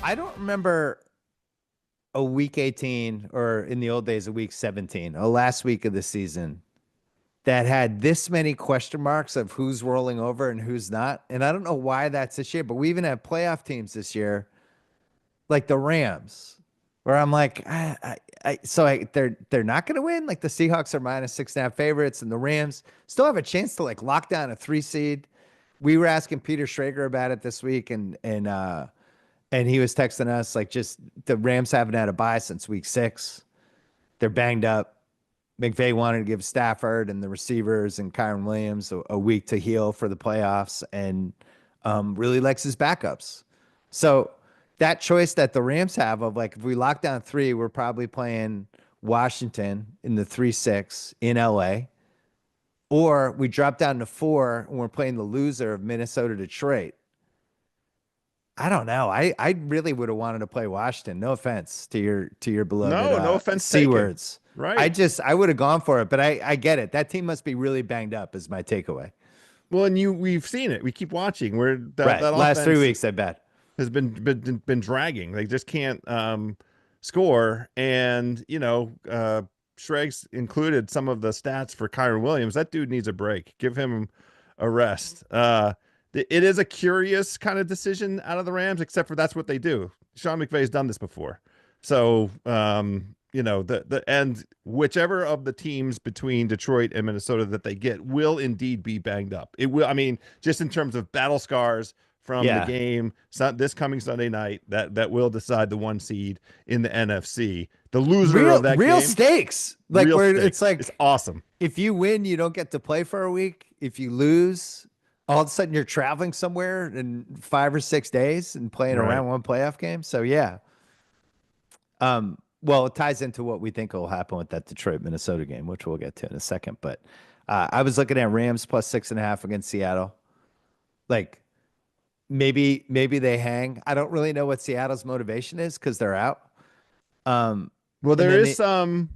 I don't remember a week 18 or in the old days, a week 17, a last week of the season that had this many question marks of who's rolling over and who's not. And I don't know why that's this year, but we even have playoff teams this year, like the Rams, where I'm like, they're not going to win. Like the Seahawks are -6.5 favorites, and the Rams still have a chance to like lock down a 3 seed. We were asking Peter Schrager about it this week, and he was texting us like, just the Rams haven't had a bye since week 6. They're banged up. McVay wanted to give Stafford and the receivers and Kyron Williams a week to heal for the playoffs, and really likes his backups. So that choice that the Rams have of like, if we lock down 3, we're probably playing Washington in the 3-6 in LA, or we drop down to 4 and we're playing the loser of Minnesota Detroit. I don't know. I really would have wanted to play Washington. No offense to your beloved no offense C taken. words. Right. I would have gone for it, but I get it. That team must be really banged up is my takeaway. Well, and we've seen it. We keep watching where Right. that Last offense 3 weeks, I bet, has been dragging. They just can't score. And Schrags included some of the stats for Kyron Williams. That dude needs a break. Give him a rest. It is a curious kind of decision out of the Rams, except for that's what they do. Sean McVay's done this before. So, and whichever of the teams between Detroit and Minnesota that they get will indeed be banged up. It will. I mean, just in terms of battle scars from the game this coming Sunday night, that will decide the 1 seed in the NFC. The loser of that real game, stakes. Like real where stakes. It's like, it's awesome. If you win, you don't get to play for a week. If you lose, all of a sudden you're traveling somewhere in 5 or 6 days and playing a round 1 playoff game. So yeah. Well, it ties into what we think will happen with that Detroit Minnesota game, which we'll get to in a second. But I was looking at Rams +6.5 against Seattle. Like maybe they hang. I don't really know what Seattle's motivation is because they're out. Well, there is some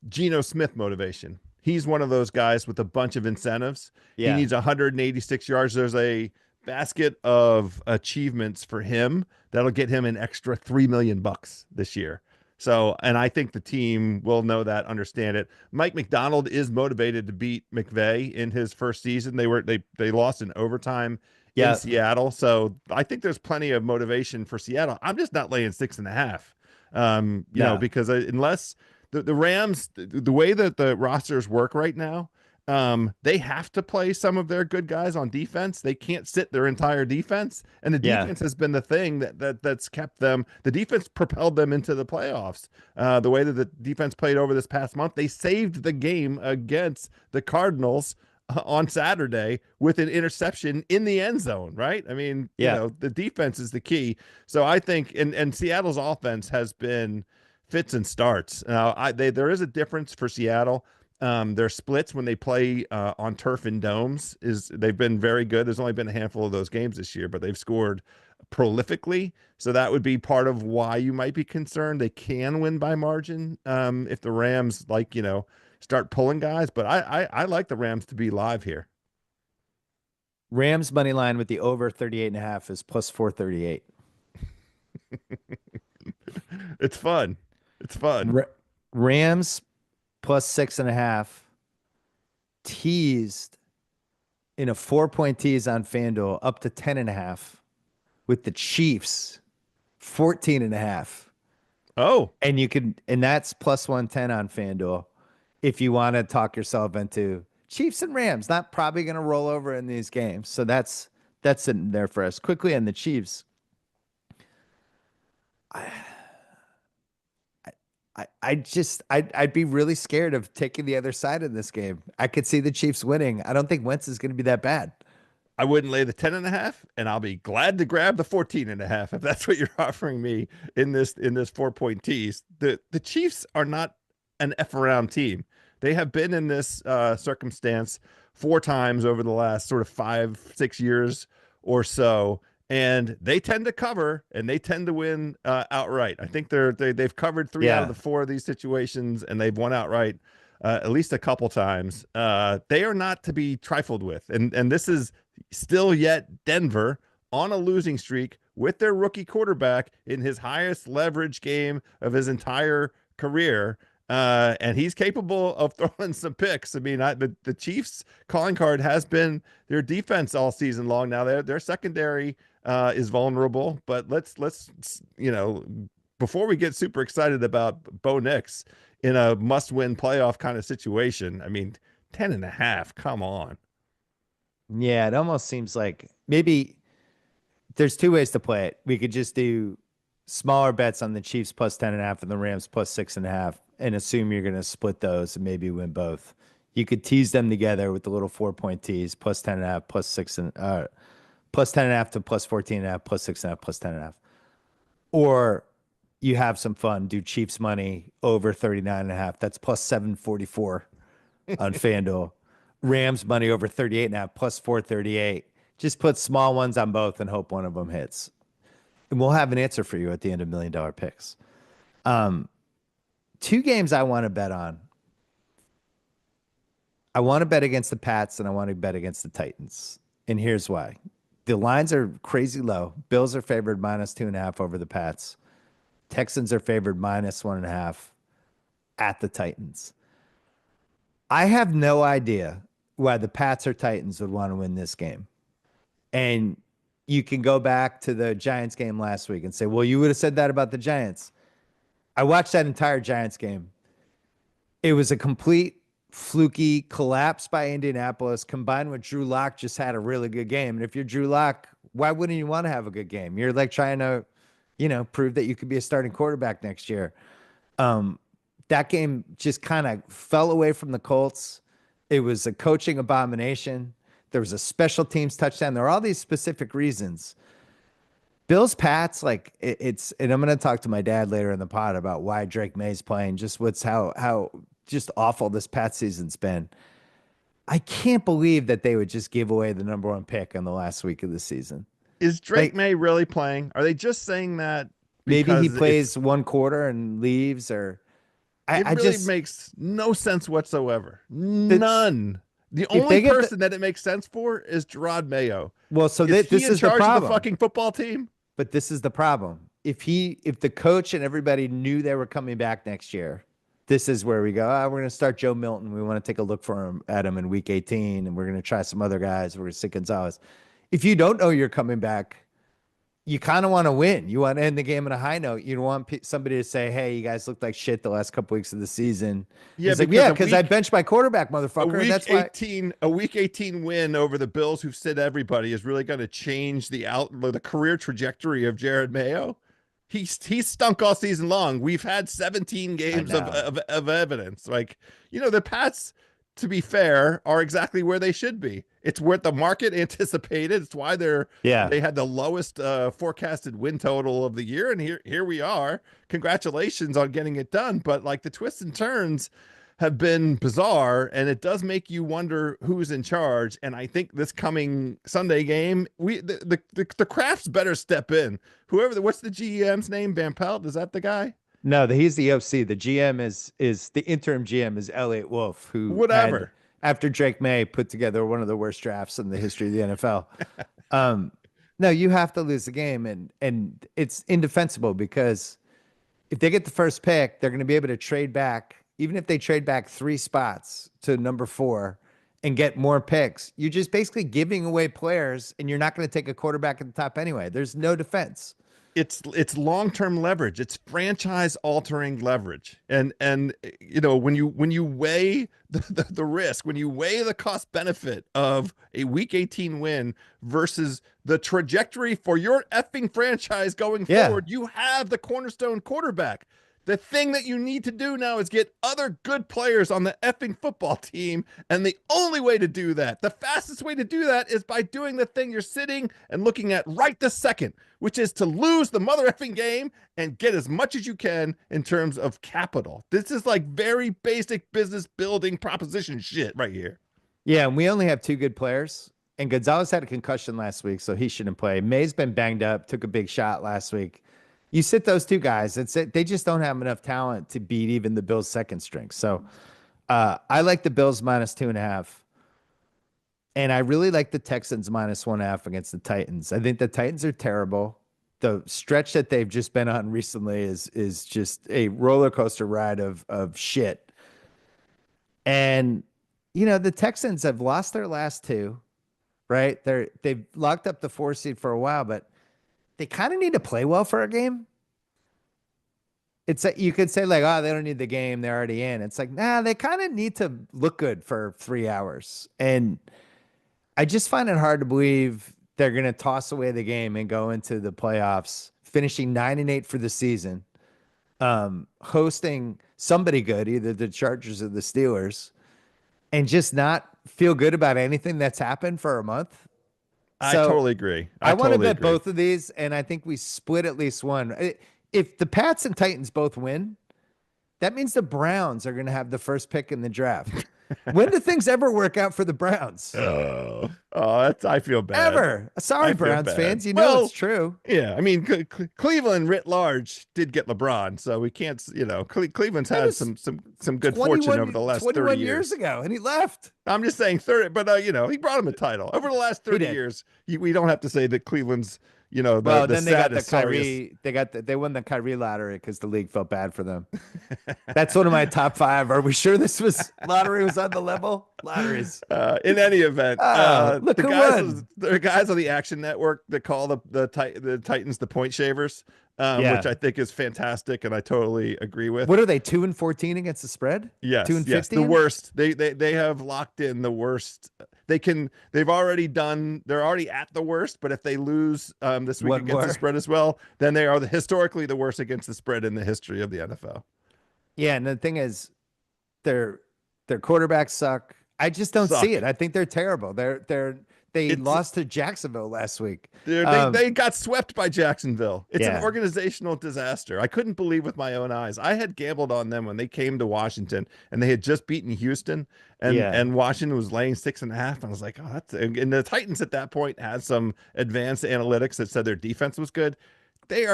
Geno Smith motivation. He's one of those guys with a bunch of incentives. Yeah. He needs 186 yards. There's a basket of achievements for him that'll get him an extra $3 million this year. So, and I think the team will know that, understand it. Mike McDonald is motivated to beat McVay in his first season. They lost in overtime in Seattle. So I think there's plenty of motivation for Seattle. I'm just not laying 6.5. Because unless the Rams, the way that the rosters work right now, they have to play some of their good guys on defense. They can't sit their entire defense, and the defense has been the thing that's kept them. The defense propelled them into the playoffs. The way that the defense played over this past month, they saved the game against the Cardinals on Saturday with an interception in the end zone, right? I mean, Yeah. the defense is the key. So I think, and Seattle's offense has been fits and starts. Now, there is a difference for Seattle. Their splits when they play on turf and domes they've been very good. There's only been a handful of those games this year, but they've scored prolifically. So that would be part of why you might be concerned. They can win by margin if the Rams start pulling guys. But I like the Rams to be live here. Rams money line with the over 38.5 is plus 438. It's fun. It's fun. Rams plus 6.5 teased in a 4-point tease on FanDuel up to 10.5 with the Chiefs 14.5. Oh, And that's plus 110 on FanDuel if you want to talk yourself into Chiefs and Rams not probably going to roll over in these games. So that's sitting there for us. Quickly on the Chiefs. I'd be really scared of taking the other side in this game. I could see the Chiefs winning. I don't think Wentz is going to be that bad. I wouldn't lay the 10.5, and I'll be glad to grab the 14.5 if that's what you're offering me in this 4-point tease. The Chiefs are not an F around team. They have been in this circumstance 4 times over the last sort of 5-6 years or so, and they tend to cover and they tend to win outright. I think they've covered 3 out of the 4 of these situations, and they've won outright at least a couple times. They are not to be trifled with, and this is still yet Denver on a losing streak with their rookie quarterback in his highest leverage game of his entire career. And he's capable of throwing some picks. I mean, the Chiefs calling card has been their defense all season long. Now their secondary is vulnerable, but let's before we get super excited about Bo Nix in a must-win playoff kind of situation, I mean, 10.5, come on. Yeah, it almost seems like maybe there's 2 ways to play it. We could just do smaller bets on the Chiefs plus 10.5 and the Rams plus 6.5 and assume you're going to split those and maybe win both. You could tease them together with the little 4-point tease plus 10.5 plus 6 and plus 10.5 to plus 14.5 plus 6.5 plus 10.5. Or you have some fun, do Chiefs money over 39.5. That's plus 744 on FanDuel. Rams money over 38.5 plus 438. Just put small ones on both and hope one of them hits. And we'll have an answer for you at the end of $1 Million Picks. 2 games I want to bet on. I want to bet against the Pats and I want to bet against the Titans. And here's why. The lines are crazy low. Bills are favored minus 2.5 over the Pats. Texans are favored minus 1.5 at the Titans. I have no idea why the Pats or Titans would want to win this game. And you can go back to the Giants game last week and say, well, you would have said that about the Giants. I watched that entire Giants game. It was a complete fluky collapse by Indianapolis combined with Drew Lock just had a really good game. And if you're Drew Lock, why wouldn't you want to have a good game? You're like trying to, prove that you could be a starting quarterback next year. That game just kind of fell away from the Colts. It was a coaching abomination. There was a special teams touchdown. There are all these specific reasons. Bills Pats, like it's, and I'm going to talk to my dad later in the pod about why Drake May's playing, just how just awful this Pat season's been. I can't believe that they would just give away the number 1 pick on the last week of the season. Is Drake May really playing? Are they just saying that maybe he plays 1 quarter and leaves, or it really just makes no sense whatsoever. None. The only person that it makes sense for is Gerard Mayo. Well, so this is the problem. Of the fucking football team. But this is the problem. If the coach and everybody knew they were coming back next year, this is where we go. We're going to start Joe Milton. We want to take a look at him in week 18, and we're going to try some other guys. We're going to sit Gonzalez. If you don't know you're coming back, you kind of want to win. You want to end the game on a high note. You don't want somebody to say, hey, you guys looked like shit the last couple weeks of the season. Yeah, because I benched my quarterback, motherfucker. A week 18 win over the Bills who sit everybody is really going to change the career trajectory of Jared Mayo. He's stunk all season long. We've had 17 games of evidence. Like, the Pats to be fair, are exactly where they should be. It's where the market anticipated. It's why Yeah. they had the lowest forecasted win total of the year, and here we are. Congratulations on getting it done. But like the twists and turns have been bizarre, and it does make you wonder who's in charge. And I think this coming Sunday game, the Crafts better step in. Whoever, what's the GM's name? Van Pelt, is that the guy? No, he's the OC. The GM is the interim GM is Elliot Wolf, who had Whatever. after Drake May put together one of the worst drafts in the history of the NFL. Um, no, you have to lose the game, and it's indefensible because if they get the first pick, they're going to be able to trade back. Even if they trade back 3 spots to number 4 and get more picks, you're just basically giving away players, and you're not going to take a quarterback at the top anyway. There's no defense. It's long-term leverage. It's franchise altering leverage. And when you weigh the risk, when you weigh the cost benefit of a week 18 win versus the trajectory for your effing franchise going Yeah. forward, you have the cornerstone quarterback. The thing that you need to do now is get other good players on the effing football team. And the only way to do that, the fastest way to do that, is by doing the thing you're sitting and looking at right this second, which is to lose the mother effing game and get as much as you can in terms of capital. This is like very basic business building proposition shit right here. Yeah, and we only have 2 good players. And Gonzalez had a concussion last week, so he shouldn't play. May's been banged up, took a big shot last week. You sit those 2 guys, it's it. They just don't have enough talent to beat even the Bills' second string. So I like the Bills -2.5. And I really like the Texans -1.5 against the Titans. I think the Titans are terrible. The stretch that they've just been on recently is just a roller coaster ride of shit. And the Texans have lost their last 2, right? They've locked up the 4 seed for a while, but they kind of need to play well for a game. It's like you could say like, oh, they don't need the game, they're already in. It's like, nah, they kind of need to look good for 3 hours. And I just find it hard to believe they're going to toss away the game and go into the playoffs, finishing 9-8 for the season, hosting somebody good, either the Chargers or the Steelers, and just not feel good about anything that's happened for a month. I So totally agree. I I want to totally bet agree. both of these, and I think we split at least one. If the Pats and Titans both win, that means the Browns are going to have the first pick in the draft. When do things ever work out for the Browns? I feel bad. Ever. Sorry, I feel Browns bad. fans. You know it's Well, true. yeah, I mean, Cleveland writ large did get LeBron, so we can't, Cleveland's That had was some good fortune over the last 30 years years. ago, and he left. I'm just saying 30, but he brought him a title. Over the last He 30 did. years, we don't have to say that Cleveland's, Well, the then they got the saddest, sorriest. Kyrie. They won the Kyrie lottery because the league felt bad for them. That's one of my top 5. Are we sure this was lottery was on the level? Lotteries. In any event, Oh, look who won. the guys on the Action Network that call the Titans the point shavers, which Yeah. I think is fantastic, and I totally agree with. What are they? 2-14 against the spread? Two Yes, and yes, the 15. worst. They have locked in the worst. They've already done. They're already at the worst. But if they lose this week One against the more. spread as well, then they are historically the worst against the spread in the history of the NFL. Yeah, and the thing is, their their quarterbacks suck. I just don't see Suck. it. I think they're terrible. They It's lost to Jacksonville last week. they got swept by Jacksonville. It's an Yeah. organizational disaster. I couldn't believe with my own eyes. I had gambled on them when they came to Washington, and they had just beaten Houston, Yeah. and Washington was laying 6.5. I was like, oh, that's, and the Titans at that point had some advanced analytics that said their defense was good. They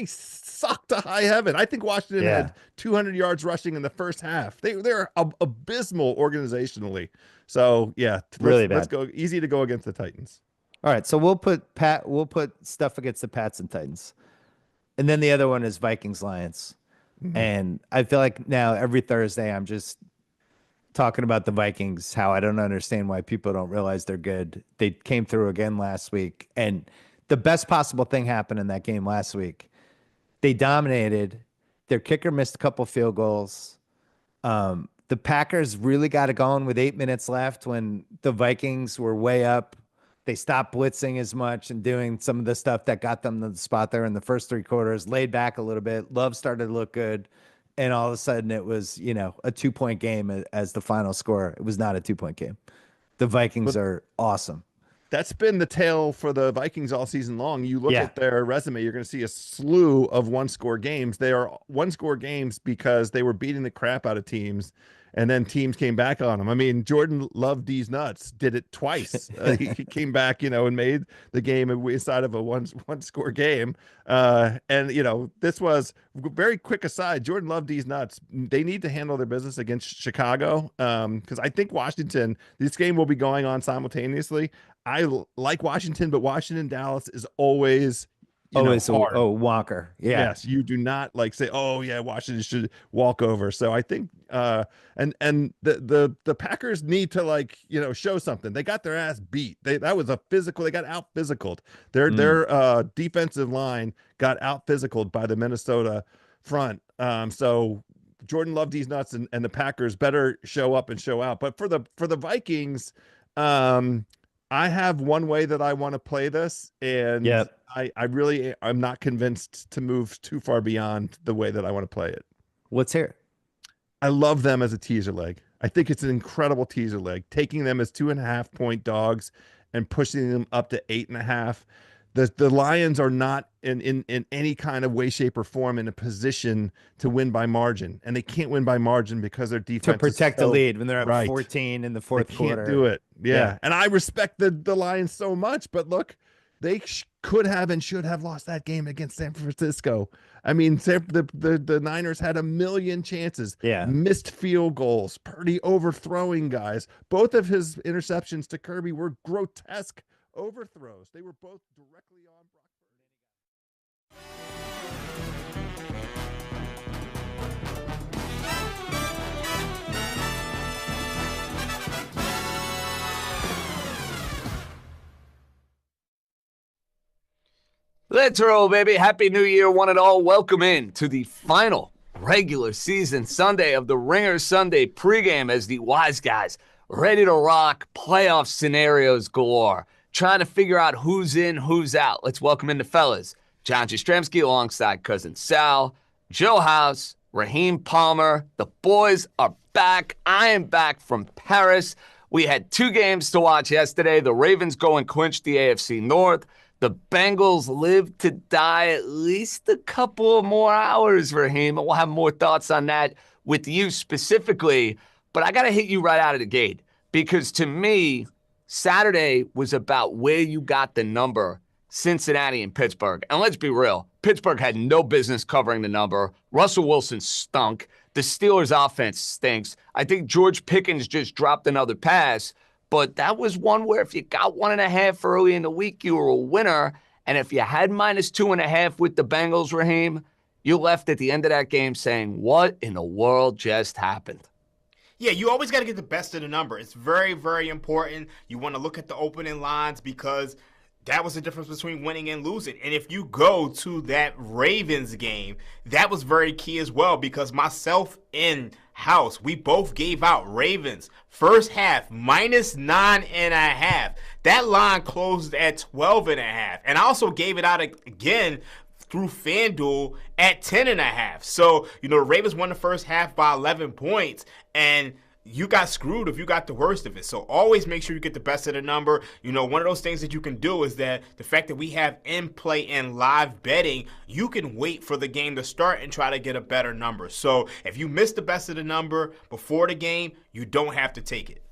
suck to high heaven. I think Washington Yeah. had 200 yards rushing in the first half. They're abysmal organizationally. So yeah, Really let's bad. go easy to go against the Titans. All right, so we'll put stuff against the Pats and Titans. And then the other one is Vikings Lions. Mhm. And I feel like now every Thursday I'm just talking about the Vikings, how I don't understand why people don't realize they're good. They came through again last week. And the best possible thing happened in that game last week. They dominated. Their kicker missed a couple field goals. The Packers really got it going with 8 minutes left when the Vikings were way up. They stopped blitzing as much and doing some of the stuff that got them to the spot there in the first 3 quarters, laid back a little bit. Love started to look good. and all of a sudden it was, a 2-point game as the final score. It was not a 2-point game. The Vikings But are awesome. that's been the tale for the Vikings all season long. You look Yeah. at their resume, you're going to see a slew of one-score games. They are one-score games because they were beating the crap out of teams, and then teams came back on them. I mean, Jordan Love D's nuts did it twice. He came back, and made the game inside of a one-score game. And this was very quick aside. Jordan Love D's nuts. They need to handle their business against Chicago because I think Washington. This game will be going on simultaneously. I like Washington, but Washington Dallas is always It's hard. Walker. Yeah. Yes, you do not say, oh yeah, Washington should walk over. So I think and the Packers need to show something. They got their ass beat. That was a physical, they got out physicaled. Their defensive line got out physicaled by the Minnesota front. So Jordan loved these nuts and the Packers better show up and show out. But for the Vikings, I have one way that I want to play this, and Yep. I'm not convinced to move too far beyond the way that I want to play it. Let's hear it. I love them as a teaser leg. I think it's an incredible teaser leg, taking them as 2.5-point dogs and pushing them up to 8.5. The Lions are not in any kind of way, shape, or form in a position to win by margin, and they can't win by margin because their defense To protect the lead when they're up 14 in the fourth quarter. Can't do it. Yeah. And I respect the Lions so much, but look, they could have and should have lost that game against San Francisco. I mean, the Niners had a million chances. Yeah. Missed field goals. Purdy overthrowing guys. Both of his interceptions to Kirby were grotesque overthrows. They were both directly on Brock Let's roll, baby. Happy New Year, one and all. Welcome in to the final regular season Sunday of the Ringer Sunday pregame as the wise guys ready to rock, playoff scenarios galore, trying to figure out who's in, who's out. Let's welcome in the fellas. John Jastremski alongside cousin Sal, Joe House, Raheem Palmer. The boys are back. I am back from Paris. We had 2 games to watch yesterday. The Ravens go and clinch the AFC North. The Bengals live to die at least a couple more hours, Raheem. We'll have more thoughts on that with you specifically. But I got to hit you right out of the gate because to me, Saturday was about where you got the number, Cincinnati and Pittsburgh. And let's be real, Pittsburgh had no business covering the number. Russell Wilson stunk. The Steelers' offense stinks. I think George Pickens just dropped another pass. But that was one where if you got 1.5 early in the week, you were a winner. And if you had -2.5 with the Bengals, Raheem, you left at the end of that game saying, what in the world just happened? Yeah, you always got to get the best of the number. It's very, very important. You want to look at the opening lines because that was the difference between winning and losing. And if you go to that Ravens game, that was very key as well because myself and House, we both gave out Ravens first half -9.5. That line closed at 12.5. And I also gave it out again through FanDuel at 10.5. So, the Ravens won the first half by 11 points. And you got screwed if you got the worst of it. So always make sure you get the best of the number. One of those things that you can do is that the fact that we have in-play and live betting, you can wait for the game to start and try to get a better number. So if you miss the best of the number before the game, you don't have to take it.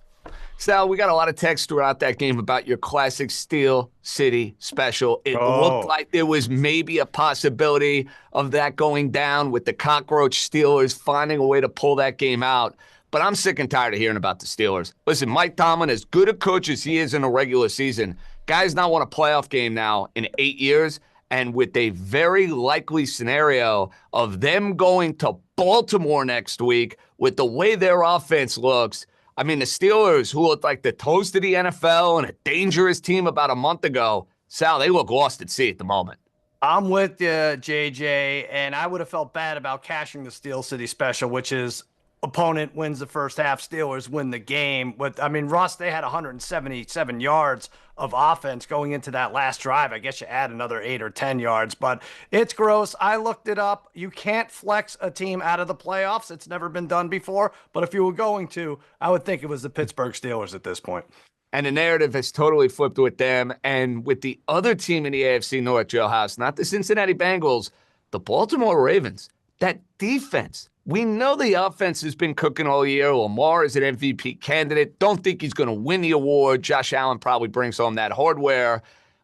Sal, we got a lot of text throughout that game about your classic Steel City special. It looked like there was maybe a possibility of that going down with the cockroach Steelers finding a way to pull that game out. But I'm sick and tired of hearing about the Steelers. Listen, Mike Tomlin, as good a coach as he is in a regular season, guy's not won a playoff game now in 8 years, and with a very likely scenario of them going to Baltimore next week with the way their offense looks. I mean, the Steelers, who looked like the toast of the NFL and a dangerous team about a month ago, Sal, they look lost at sea at the moment. I'm with you, JJ, and I would have felt bad about cashing the Steel City special, which is opponent wins the first half, Steelers win the game. Russ, they had 177 yards of offense going into that last drive. I guess you add another 8 or 10 yards, but it's gross. I looked it up. You can't flex a team out of the playoffs. It's never been done before, but if you were going to, I would think it was the Pittsburgh Steelers at this point. And the narrative has totally flipped with them. And with the other team in the AFC North, Joe House, not the Cincinnati Bengals, the Baltimore Ravens. That defense. We know the offense has been cooking all year. Lamar is an MVP candidate. Don't think he's going to win the award. Josh Allen probably brings home that hardware.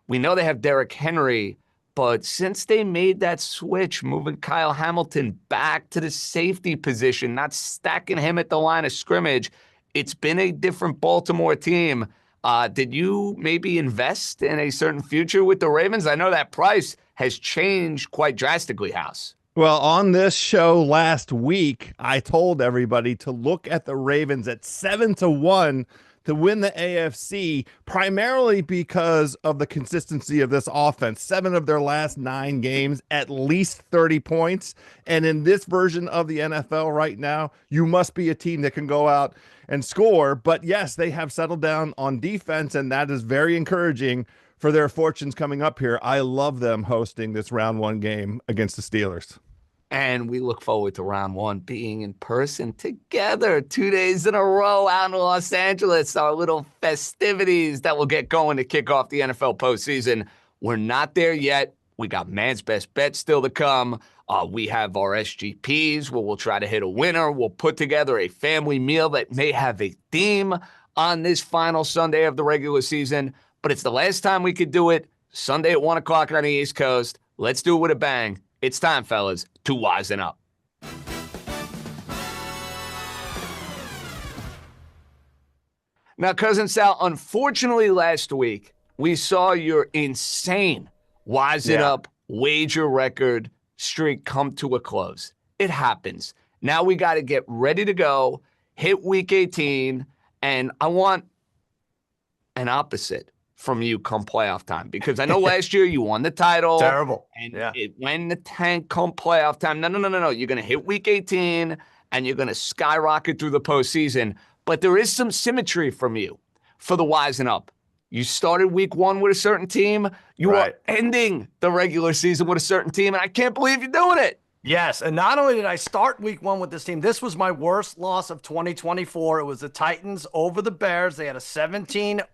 We know they have Derrick Henry. But since they made that switch, moving Kyle Hamilton back to the safety position, not stacking him at the line of scrimmage, it's been a different Baltimore team. Did you maybe invest in a certain future with the Ravens? I know that price has changed quite drastically, House. Well, on this show last week, I told everybody to look at the Ravens at 7-1 to win the AFC, primarily because of the consistency of this offense. 7 of their last 9 games, at least 30 points. And in this version of the NFL right now, you must be a team that can go out and score. But yes, they have settled down on defense, and that is very encouraging for their fortunes coming up here. I love them hosting this round 1 game against the Steelers. And we look forward to round 1 being in person together 2 days in a row out in Los Angeles. Our little festivities that will get going to kick off the NFL postseason. We're not there yet. We got Man's Best Bet still to come. We have our SGPs where we'll try to hit a winner. We'll put together a family meal that may have a theme on this final Sunday of the regular season. But it's the last time we could do it. Sunday at 1 o'clock on the East Coast. Let's do it with a bang. It's time, fellas, to wisen up. Now, Cousin Sal, unfortunately last week, we saw your insane wisen up wager record streak come to a close. It happens. Now we got to get ready to go, hit week 18, and I want an opposite from you come playoff time, because I know last year you won the title. Terrible. And it went in the tank come playoff time. No. You're going to hit week 18 and you're going to skyrocket through the postseason. But there is some symmetry from you for the wisen up. You started week 1 with a certain team. You are ending the regular season with a certain team, and I can't believe you're doing it. Yes, and not only did I start week 1 with this team, this was my worst loss of 2024. It was the Titans over the Bears. They had a 17-0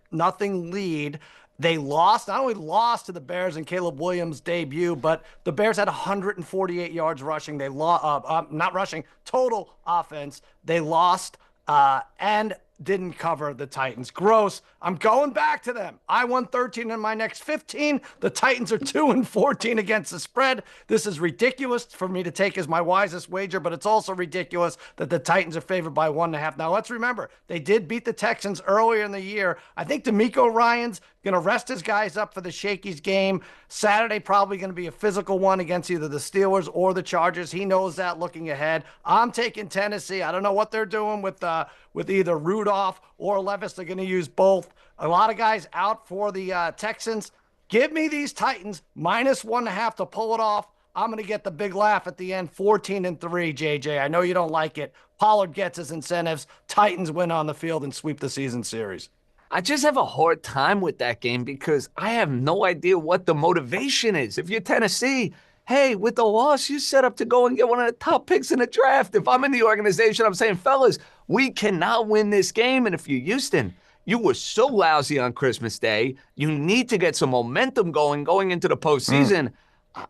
lead. They lost, not only lost to the Bears in Caleb Williams' debut, but the Bears had 148 yards rushing. They lost, not rushing, total offense. They lost and didn't cover the Titans. Gross. I'm going back to them. I won 13 in my next 15. The Titans are 2-14 against the spread. This is ridiculous for me to take as my wisest wager, but it's also ridiculous that the Titans are favored by 1.5. Now, let's remember, they did beat the Texans earlier in the year. I think D'Amico Ryan's going to rest his guys up for the Shakey's game. Saturday probably going to be a physical one against either the Steelers or the Chargers. He knows that looking ahead. I'm taking Tennessee. I don't know what they're doing with either Rudolph or Levis. They're going to use both. A lot of guys out for the Texans. Give me these Titans minus 1.5 to pull it off. I'm going to get the big laugh at the end. 14-3, JJ. I know you don't like it. Pollard gets his incentives. Titans win on the field and sweep the season series. I just have a hard time with that game because I have no idea what the motivation is. If you're Tennessee, hey, with the loss, you set up to go and get one of the top picks in the draft. If I'm in the organization, I'm saying, fellas, we cannot win this game. And if you're Houston, you were so lousy on Christmas Day. You need to get some momentum going into the postseason.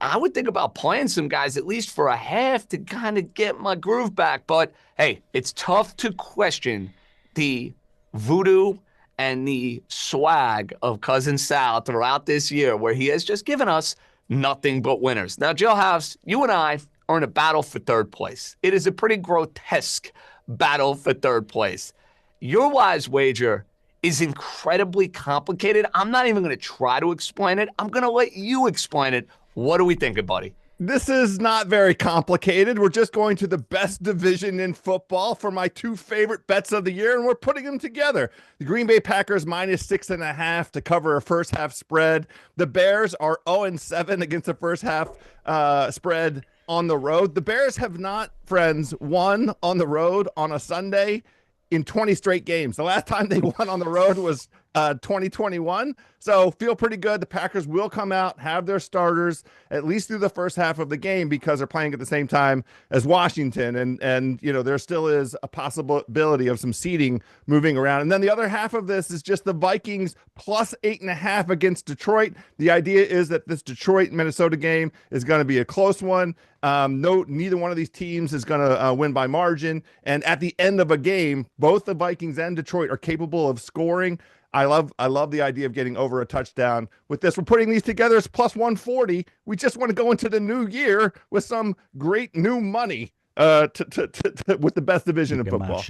I would think about playing some guys at least for a half to kind of get my groove back. But, hey, it's tough to question the voodoo and the swag of Cousin Sal throughout this year, where he has just given us nothing but winners. Now, Joe House, you and I are in a battle for third place. It is a pretty grotesque battle for third place. Your wise wager is incredibly complicated. I'm not even going to try to explain it. I'm going to let you explain it. What are we thinking, buddy? This is not very complicated. We're just going to the best division in football for my 2 favorite bets of the year, and we're putting them together. The Green Bay Packers minus 6.5 to cover a first half spread. The Bears are 0-7 against the first half spread on the road. The Bears have not, friends, won on the road on a Sunday in 20 straight games. The last time they won on the road was 2021. So feel pretty good. The Packers will come out, have their starters at least through the first half of the game because they're playing at the same time as Washington. And there still is a possibility of some seeding moving around. And then the other half of this is just the Vikings plus 8.5 against Detroit. The idea is that this Detroit-Minnesota game is going to be a close one. Neither one of these teams is going to win by margin. And at the end of a game, both the Vikings and Detroit are capable of scoring. I love the idea of getting over a touchdown with this. We're putting these together as plus 140. We just want to go into the new year with some great new money with the best division in football.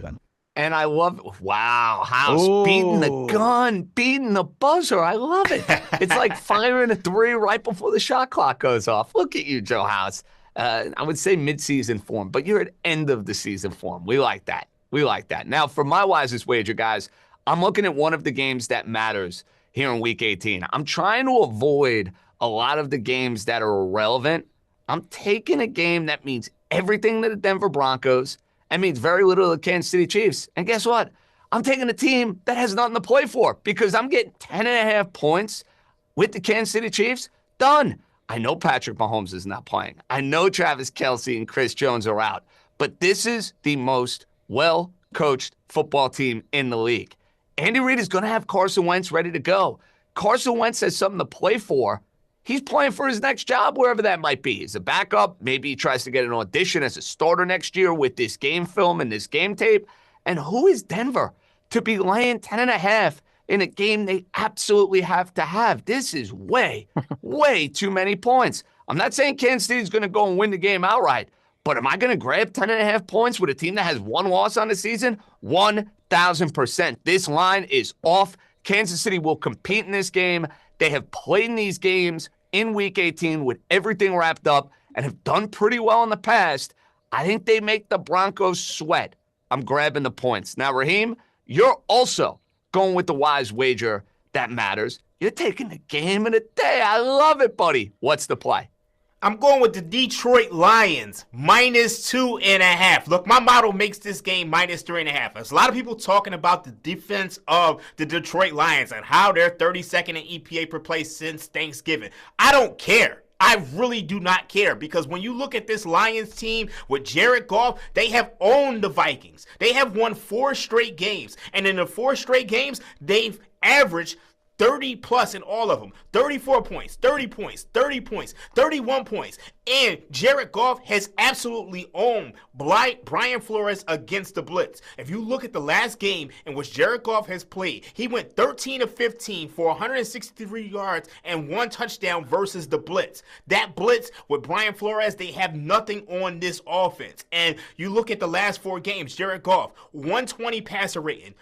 And I love it. Wow, House beating the gun, beating the buzzer. I love it. It's like firing a 3 right before the shot clock goes off. Look at you, Joe House. I would say mid-season form, but you're at end of the season form. We like that. We like that. Now, for my wisest wager, guys, I'm looking at one of the games that matters here in Week 18. I'm trying to avoid a lot of the games that are irrelevant. I'm taking a game that means everything to the Denver Broncos and means very little to the Kansas City Chiefs. And guess what? I'm taking a team that has nothing to play for because I'm getting 10.5 points with the Kansas City Chiefs. Done. I know Patrick Mahomes is not playing. I know Travis Kelce and Chris Jones are out. But this is the most well-coached football team in the league. Andy Reid is going to have Carson Wentz ready to go. Carson Wentz has something to play for. He's playing for his next job, wherever that might be. As a backup, maybe he tries to get an audition as a starter next year with this game film and this game tape. And who is Denver to be laying 10.5 in a game they absolutely have to have? This is way, way too many points. I'm not saying Kansas City is going to go and win the game outright, but am I going to grab 10.5 points with a team that has one loss on the season? 1,000%. This line is off. Kansas City will compete in this game. They have played in these games in Week 18 with everything wrapped up and have done pretty well in the past. I think they make the Broncos sweat. I'm grabbing the points. Now, Raheem, you're also going with the wise wager that matters. You're taking the game of the day. I love it, buddy. What's the play? I'm going with the Detroit Lions, minus 2.5. Look, my model makes this game minus 3.5. There's a lot of people talking about the defense of the Detroit Lions and how they're 32nd in EPA per play since Thanksgiving. I don't care. I really do not care because when you look at this Lions team with Jared Goff, they have owned the Vikings. They have won 4 straight games. And in the 4 straight games, they've averaged 30 plus in all of them. 34 points, 30 points, 30 points, 31 points. And Jared Goff has absolutely owned Brian Flores against the blitz. If you look at the last game in which Jared Goff has played, he went 13 of 15 for 163 yards and 1 touchdown versus the blitz. That blitz with Brian Flores, they have nothing on this offense. And you look at the last 4 games, Jared Goff, 120 passer rating,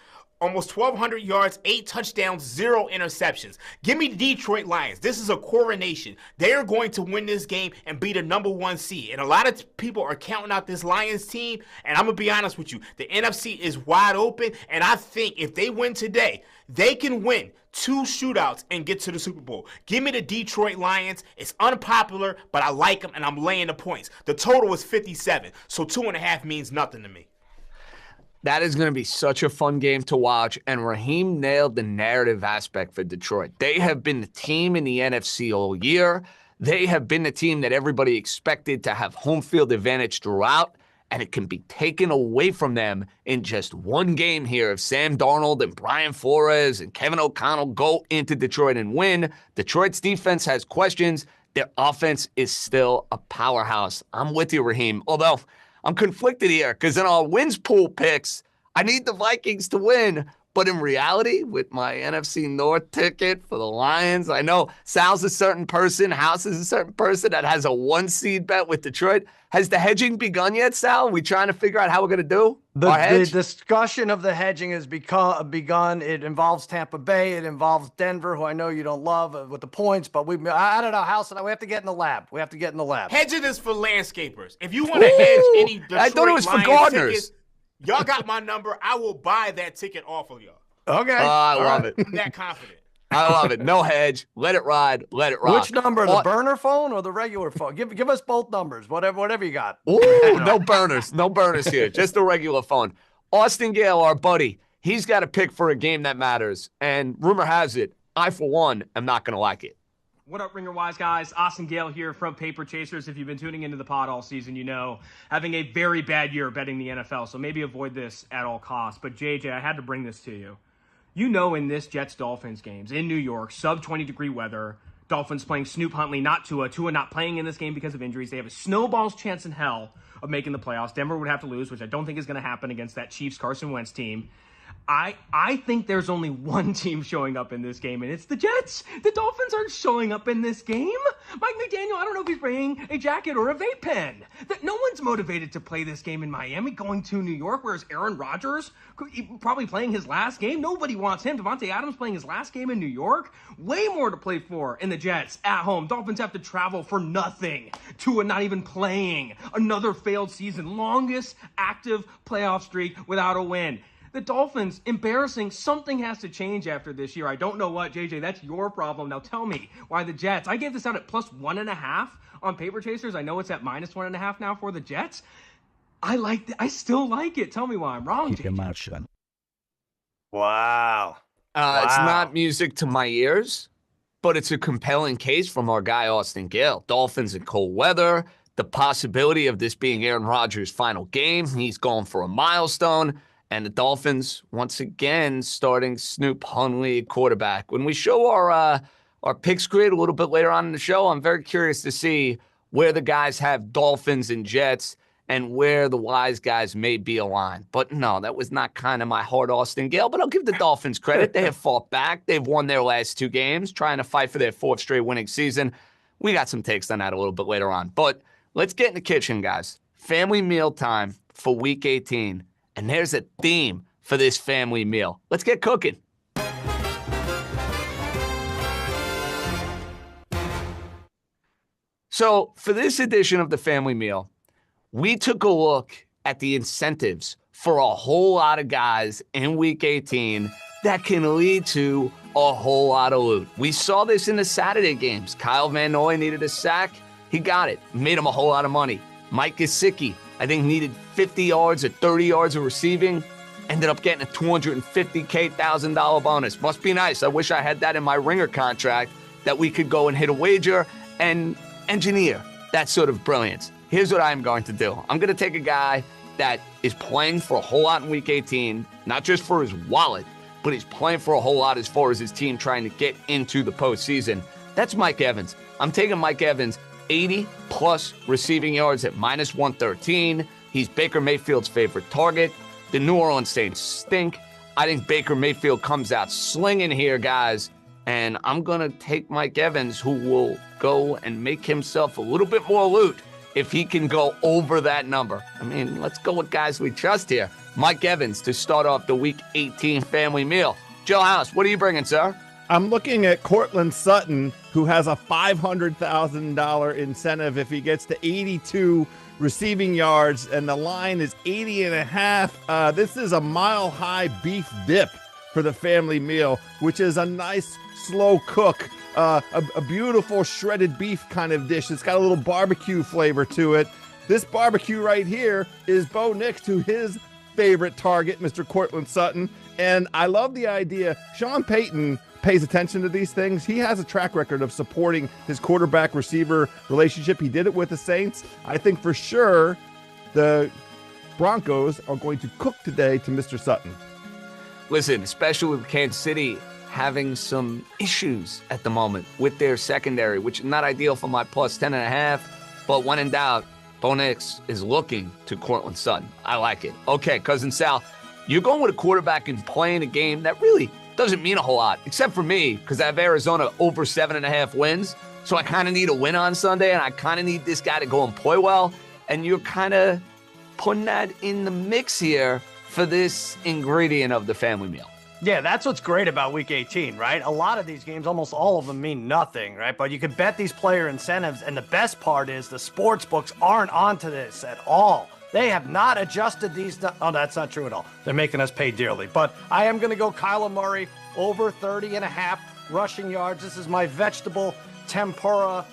almost 1,200 yards, 8 touchdowns, 0 interceptions. Give me the Detroit Lions. This is a coronation. They are going to win this game and be the number 1 seed. And a lot of people are counting out this Lions team. And I'm going to be honest with you. The NFC is wide open. And I think if they win today, they can win 2 shootouts and get to the Super Bowl. Give me the Detroit Lions. It's unpopular, but I like them, and I'm laying the points. The total is 57, so 2.5 means nothing to me. That is going to be such a fun game to watch, and Raheem nailed the narrative aspect for Detroit. They have been the team in the NFC all year. They have been the team that everybody expected to have home field advantage throughout, and it can be taken away from them in just one game here if Sam Darnold and Brian Flores and Kevin O'Connell go into Detroit and win. Detroit's defense has questions. Their offense is still a powerhouse. I'm with you, Raheem, although I'm conflicted here because in our wins pool picks, I need the Vikings to win. But in reality, with my NFC North ticket for the Lions, I know Sal's a certain person, House is a certain person that has a 1 seed bet with Detroit. Has the hedging begun yet, Sal? Are we trying to figure out how we're going to do our hedge? The discussion of the hedging has begun. It involves Tampa Bay. It involves Denver, who I know you don't love with the points. But I don't know, House, we have to get in the lab. We have to get in the lab. Hedging is for landscapers. If you want to hedge any Detroit I thought it was for Lions gardeners. tickets, y'all got my number. I will buy that ticket off of y'all. Okay. I love it. I'm that confident. I love it. No hedge. Let it ride. Let it rock. Which number, the burner phone or the regular phone? Give us both numbers, whatever you got. Ooh, no burners. No burners here. Just a regular phone. Austin Gale, our buddy, he's got a pick for a game that matters. And rumor has it, I, for one, am not going to like it. What up, Ringer Wise guys? Austin Gale here from Paper Chasers. If you've been tuning into the pod all season, you know having a very bad year betting the NFL, so maybe avoid this at all costs. But JJ, I had to bring this to you. You know, in this Jets-Dolphins games in New York, sub-20-degree weather, Dolphins playing Snoop Huntley, not Tua. Tua not playing in this game because of injuries. They have a snowball's chance in hell of making the playoffs. Denver would have to lose, which I don't think is going to happen against that Chiefs Carson Wentz team. I think there's only one team showing up in this game, and it's the Jets. The Dolphins aren't showing up in this game. Mike McDaniel, I don't know if he's bringing a jacket or a vape pen. No one's motivated to play this game in Miami, going to New York, whereas Aaron Rodgers probably playing his last game. Nobody wants him. Devontae Adams playing his last game in New York. Way more to play for in the Jets at home. Dolphins have to travel for nothing. Tua not even playing. Another failed season. Longest active playoff streak without a win. The Dolphins, embarrassing. Something has to change after this year. I don't know what, JJ. That's your problem. Now tell me why the Jets. I gave this out at +1.5 on Paper Chasers. I know it's at -1.5 now for the Jets. I still like it. Tell me why I'm wrong, Keep your mouth shut. Wow. It's not music to my ears, but it's a compelling case from our guy, Austin Gale. Dolphins in cold weather, the possibility of this being Aaron Rodgers' final game. He's going for a milestone. And the Dolphins, once again, starting Snoop Huntley quarterback. When we show our picks grid a little bit later on in the show, I'm very curious to see where the guys have Dolphins and Jets and where the wise guys may be aligned. But no, that was not kind of my hard Austin Gale. But I'll give the Dolphins credit. They have fought back. They've won their last 2 games, trying to fight for their 4th straight winning season. We got some takes on that a little bit later on. But let's get in the kitchen, guys. Family meal time for Week 18. And there's a theme for this family meal. Let's get cooking. So for this edition of the family meal, we took a look at the incentives for a whole lot of guys in Week 18 that can lead to a whole lot of loot. We saw this in the Saturday games. Kyle Van Noy needed a sack. He got it. Made him a whole lot of money. Mike Gesicki, I think, needed 50 yards or 30 yards of receiving. Ended up getting a $250,000 bonus. Must be nice. I wish I had that in my Ringer contract that we could go and hit a wager and engineer that sort of brilliance. Here's what I'm going to do. I'm going to take a guy that is playing for a whole lot in Week 18, not just for his wallet, but he's playing for a whole lot as far as his team trying to get into the postseason. That's Mike Evans. I'm taking Mike Evans 80-plus receiving yards at -113. He's Baker Mayfield's favorite target. The New Orleans Saints stink. I think Baker Mayfield comes out slinging here, guys. And I'm going to take Mike Evans, who will go and make himself a little bit more loot if he can go over that number. I mean, let's go with guys we trust here. Mike Evans to start off the Week 18 family meal. Joe House, what are you bringing, sir? I'm looking at Cortland Sutton, who has a $500,000 incentive if he gets to 82 receiving yards, and the line is 80.5. This is a mile-high beef dip for the family meal, which is a nice slow cook, a beautiful shredded beef kind of dish. It's got a little barbecue flavor to it. This barbecue right here is Bo Nix to his favorite target, Mr. Cortland Sutton. And I love the idea. Sean Payton pays attention to these things. He has a track record of supporting his quarterback-receiver relationship. He did it with the Saints. I think for sure the Broncos are going to cook today to Mr. Sutton. Listen, especially with Kansas City having some issues at the moment with their secondary, which is not ideal for my +10.5. But when in doubt, Bo Nix is looking to Cortland Sutton. I like it. Okay, Cousin Sal, you're going with a quarterback and playing a game that really doesn't mean a whole lot, except for me, because I have Arizona over 7.5 wins. So I kind of need a win on Sunday, and I kind of need this guy to go and play well. And you're kind of putting that in the mix here for this ingredient of the family meal. Yeah, that's what's great about Week 18, right? A lot of these games, almost all of them mean nothing, right? But you can bet these player incentives, and the best part is the sports books aren't onto this at all. They have not adjusted these. Oh, that's not true at all. They're making us pay dearly. But I am going to go Kyler Murray over 30.5 rushing yards. This is my vegetable tempura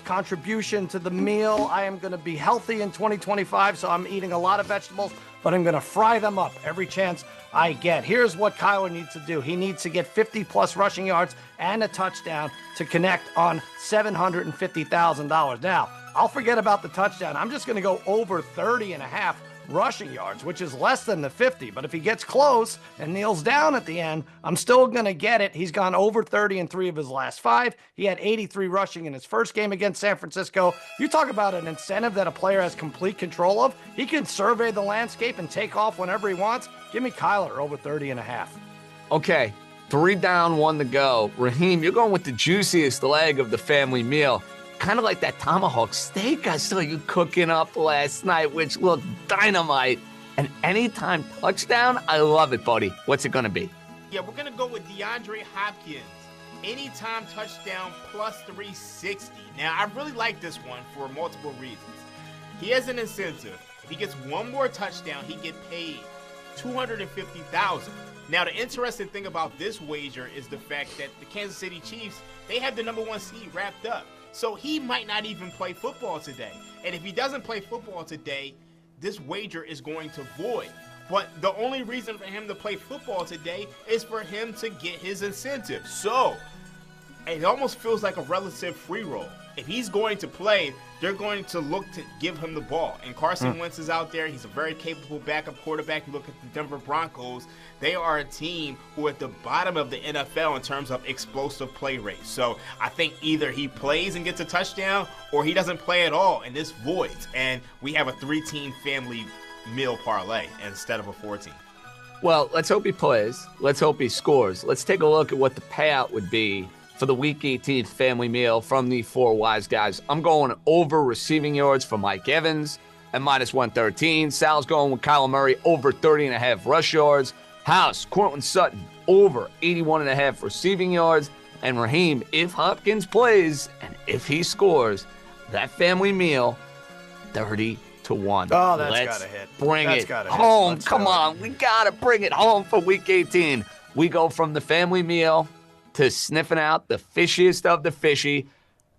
contribution to the meal. I am going to be healthy in 2025, so I'm eating a lot of vegetables, but I'm going to fry them up every chance I get. Here's what Kyler needs to do. He needs to get 50-plus rushing yards and a touchdown to connect on $750,000. Now, I'll forget about the touchdown. I'm just going to go over 30.5 rushing yards, which is less than the 50. But if he gets close and kneels down at the end, I'm still going to get it. He's gone over 30 in 3 of his last 5. He had 83 rushing in his first game against San Francisco. You talk about an incentive that a player has complete control of. He can survey the landscape and take off whenever he wants. Give me Kyler over 30.5. Okay, 3 down, 1 to go. Raheem, you're going with the juiciest leg of the family meal. Kind of like that tomahawk steak I saw you cooking up last night, which looked dynamite. And anytime touchdown, I love it, buddy. What's it going to be? Yeah, we're going to go with DeAndre Hopkins. Anytime touchdown plus 360. Now, I really like this one for multiple reasons. He has an incentive. If he gets one more touchdown, he get paid $250,000. Now, the interesting thing about this wager is the fact that the Kansas City Chiefs, they have the number 1 seed wrapped up. So he might not even play football today. And if he doesn't play football today, this wager is going to void. But the only reason for him to play football today is for him to get his incentive. So it almost feels like a relative free roll. If he's going to play, they're going to look to give him the ball. And Carson Wentz is out there. He's a very capable backup quarterback. You look at the Denver Broncos. They are a team who are at the bottom of the NFL in terms of explosive play rate. So I think either he plays and gets a touchdown or he doesn't play at all and this voids. And we have a 3-team family meal parlay instead of a 4-team. Well, let's hope he plays. Let's hope he scores. Let's take a look at what the payout would be for the Week 18 family meal from the 4 wise guys. I'm going over receiving yards for Mike Evans at -113. Sal's going with Kyler Murray over 30.5 rush yards. House, Courtland Sutton over 81.5 receiving yards. And Raheem, if Hopkins plays and if he scores, that family meal, 30-1. Oh, that's got to hit. Bring That's it gotta home. hit. Come on. We got to bring it home for Week 18. We go from the family meal to sniffing out the fishiest of the fishy.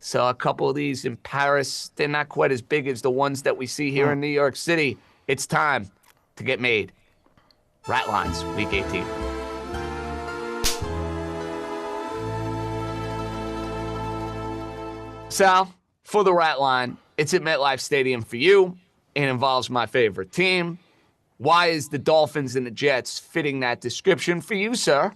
Saw a couple of these in Paris. They're not quite as big as the ones that we see here in New York City. It's time to get made. Rat Lines, Week 18. Sal, for the Rat Line, it's at MetLife Stadium for you. It involves my favorite team. Why is the Dolphins and the Jets fitting that description for you, sir?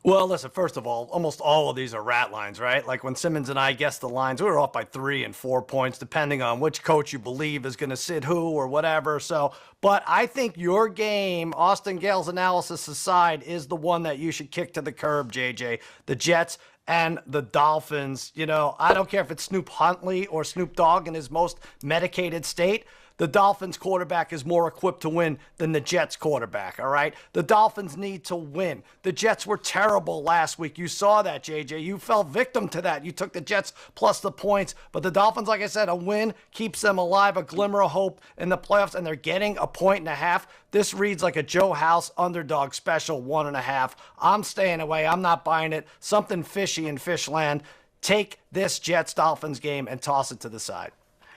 Well, listen, first of all, almost all of these are rat lines, right? Like when Simmons and I guessed the lines, we were off by 3 and 4 points, depending on which coach you believe is going to sit who or whatever. So, but I think your game, Austin Gale's analysis aside, is the one that you should kick to the curb, JJ. The Jets and the Dolphins. You know, I don't care if it's Snoop Huntley or Snoop Dogg in his most medicated state. The Dolphins quarterback is more equipped to win than the Jets quarterback, all right? The Dolphins need to win. The Jets were terrible last week. You saw that, JJ. You fell victim to that. You took the Jets plus the points. But the Dolphins, like I said, a win keeps them alive, a glimmer of hope in the playoffs, and they're getting 1.5 points. This reads like a Joe House underdog special, 1.5. I'm staying away. I'm not buying it. Something fishy in Fishland. Take this Jets-Dolphins game and toss it to the side.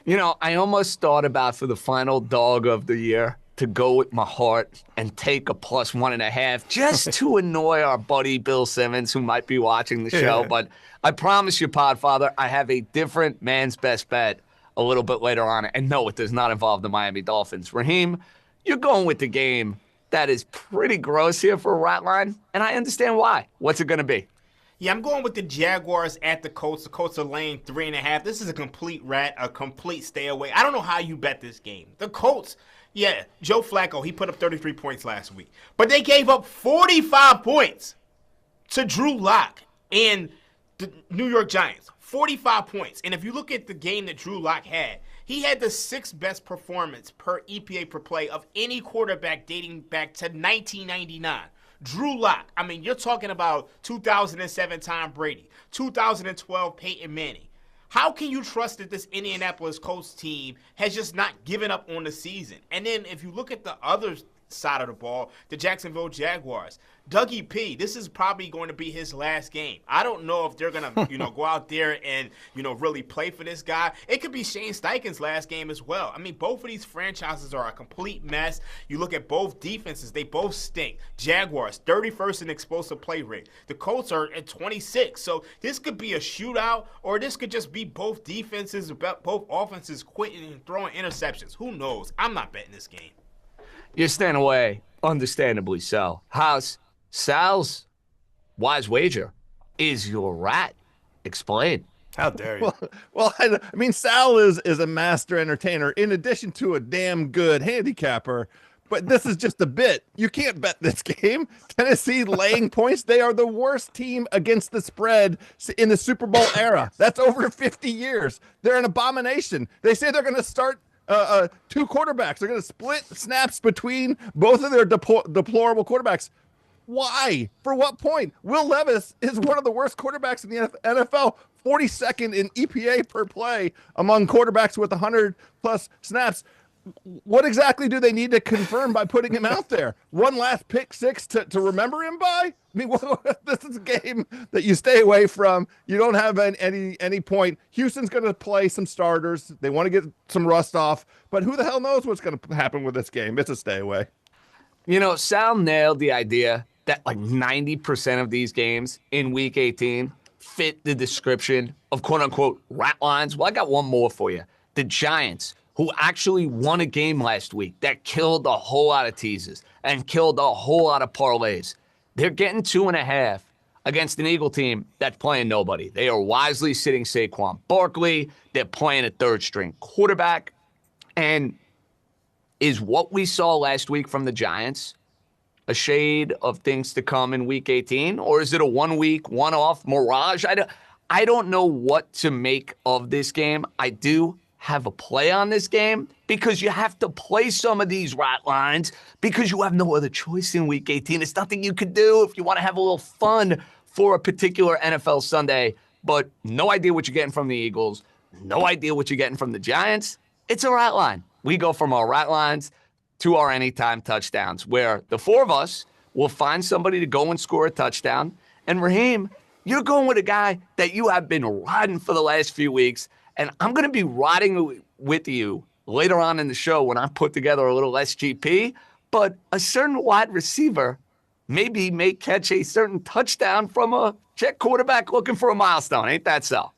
You know, I almost thought about for the final dog of the year to go with my heart and take a +1.5 just to annoy our buddy Bill Simmons, who might be watching the show. But I promise you, Podfather, I have a different man's best bet a little bit later on. And no, it does not involve the Miami Dolphins. Raheem, you're going with the game that is pretty gross here for a rat line, and I understand why. What's it going to be? Yeah, I'm going with the Jaguars at the Colts. The Colts are laying 3.5. This is a complete rat, a complete stay away. I don't know how you bet this game. The Colts, yeah, Joe Flacco, he put up 33 points last week. But they gave up 45 points to Drew Lock and the New York Giants. 45 points. And if you look at the game that Drew Lock had, he had the 6th best performance per EPA per play of any quarterback dating back to 1999. Drew Lock, I mean, you're talking about 2007 Tom Brady, 2012 Peyton Manning. How can you trust that this Indianapolis Colts team has just not given up on the season? And then if you look at the other side of the ball, the Jacksonville Jaguars. Dougie P, this is probably going to be his last game. I don't know if they're going to, go out there and, really play for this guy. It could be Shane Steichen's last game as well. I mean, both of these franchises are a complete mess. You look at both defenses, they both stink. Jaguars, 31st in explosive play rate. The Colts are at 26. So this could be a shootout, or this could just be both defenses, both offenses quitting and throwing interceptions. Who knows? I'm not betting this game. You're staying away, understandably so. House, Sal's wise wager is your rat. Explain. How dare you? Well, I mean, Sal is a master entertainer in addition to a damn good handicapper. But this is just a bit. You can't bet this game. Tennessee laying points. They are the worst team against the spread in the Super Bowl era. That's over 50 years. They're an abomination. They say they're going to start two quarterbacks. They're going to split snaps between both of their deplorable quarterbacks. Why? For what point? Will Levis is one of the worst quarterbacks in the NFL, 42nd in EPA per play among quarterbacks with 100-plus snaps. What exactly do they need to confirm by putting him out there? One last pick six to remember him by? I mean, this is a game that you stay away from. You don't have any point. Houston's going to play some starters. They want to get some rust off. But who the hell knows what's going to happen with this game? It's a stay away. Sal nailed the idea that like 90% of these games in Week 18 fit the description of quote-unquote rat lines. Well, I got one more for you. The Giants, who actually won a game last week that killed a whole lot of teases and killed a whole lot of parlays. They're getting 2.5 against an Eagle team that's playing nobody. They are wisely sitting Saquon Barkley. They're playing a third-string quarterback. And is what we saw last week from the Giants a shade of things to come in Week 18? Or is it a one-week, one-off mirage? I don't know what to make of this game. I do have a play on this game because you have to play some of these rat lines because you have no other choice in Week 18. It's nothing you could do if you want to have a little fun for a particular NFL Sunday, but no idea what you're getting from the Eagles, no idea what you're getting from the Giants. It's a rat line. We go from our rat lines to our anytime touchdowns, where the four of us will find somebody to go and score a touchdown. And Raheem, you're going with a guy that you have been riding for the last few weeks, and I'm going to be riding with you later on in the show when I put together a little SGP, but a certain wide receiver maybe may catch a certain touchdown from a Jet quarterback looking for a milestone. Ain't that so?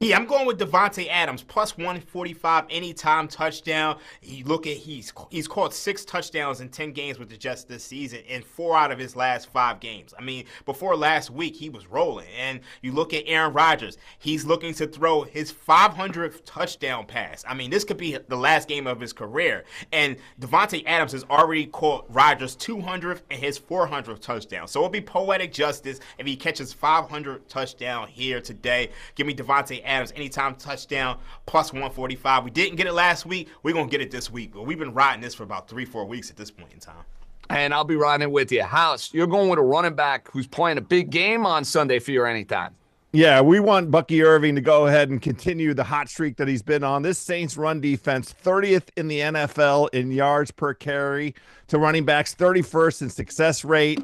Yeah, I'm going with Devontae Adams, plus 145 anytime touchdown. You look at he's caught 6 touchdowns in 10 games with the Jets this season, in 4 out of his last 5 games. I mean, before last week, he was rolling. And you look at Aaron Rodgers, he's looking to throw his 500th touchdown pass. I mean, this could be the last game of his career. And Devontae Adams has already caught Rodgers' 200th and his 400th touchdown. So it'll be poetic justice if he catches 500 touchdown here today. Give me Devontae Adams anytime touchdown, plus 145. We didn't get it last week. We're going to get it this week. But we've been riding this for about 3-4 weeks at this point in time. And I'll be riding it with you. House, you're going with a running back who's playing a big game on Sunday for your anytime. Yeah, we want Bucky Irving to go ahead and continue the hot streak that he's been on. This Saints run defense, 30th in the NFL in yards per carry to running backs, 31st in success rate.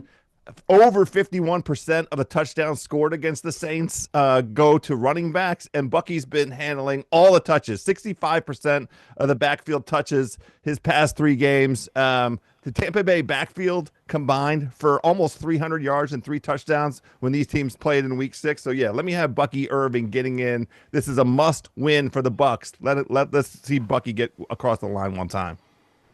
Over 51% of the touchdowns scored against the Saints go to running backs, and Bucky's been handling all the touches, 65% of the backfield touches his past 3 games. The Tampa Bay backfield combined for almost 300 yards and 3 touchdowns when these teams played in Week 6. So, yeah, let me have Bucky Irving getting in. This is a must-win for the Bucs. Let's see Bucky get across the line one time.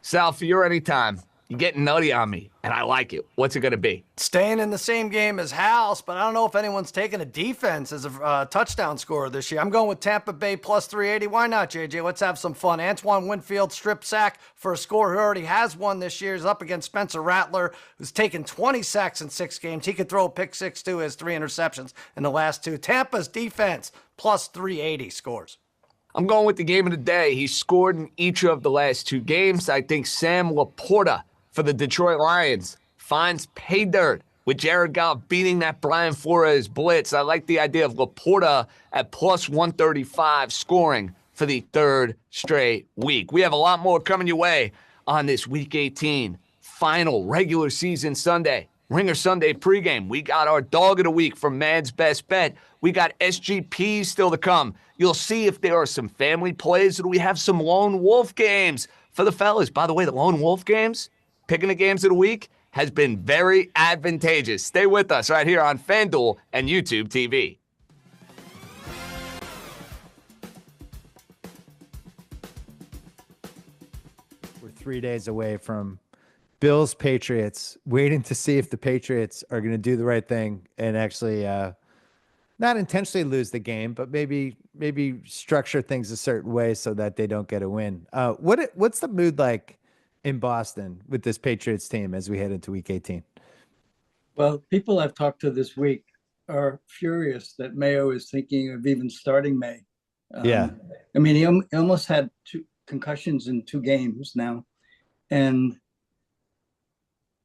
Sal, for your anytime. You're getting nutty on me, and I like it. What's it going to be? Staying in the same game as House, but I don't know if anyone's taking a defense as a touchdown scorer this year. I'm going with Tampa Bay plus 380. Why not, JJ? Let's have some fun. Antoine Winfield strip sack for a scorer who already has one this year. Is up against Spencer Rattler, who's taken 20 sacks in 6 games. He could throw a pick 6 too. Has 3 interceptions in the last 2. Tampa's defense plus 380 scores. I'm going with the game of the day. He scored in each of the last 2 games. I think Sam Laporta for the Detroit Lions finds pay dirt with Jared Goff beating that Brian Flores blitz. I like the idea of Laporta at plus 135 scoring for the 3rd straight week. We have a lot more coming your way on this Week 18 final regular season Sunday. Ringer Sunday pregame. We got our dog of the week from Man's Best Bet. We got SGPs still to come. You'll see if there are some family plays or do we have some lone wolf games for the fellas. By the way, the lone wolf games, picking the games of the week, has been very advantageous. Stay with us right here on FanDuel and YouTube TV. We're 3 days away from Bills Patriots, waiting to see if the Patriots are going to do the right thing and actually not intentionally lose the game, but maybe structure things a certain way so that they don't get a win. What's the mood like in Boston with this Patriots team as we head into Week 18? Well, people I've talked to this week are furious that Mayo is thinking of even starting May. Yeah. I mean, he almost had 2 concussions in 2 games now, and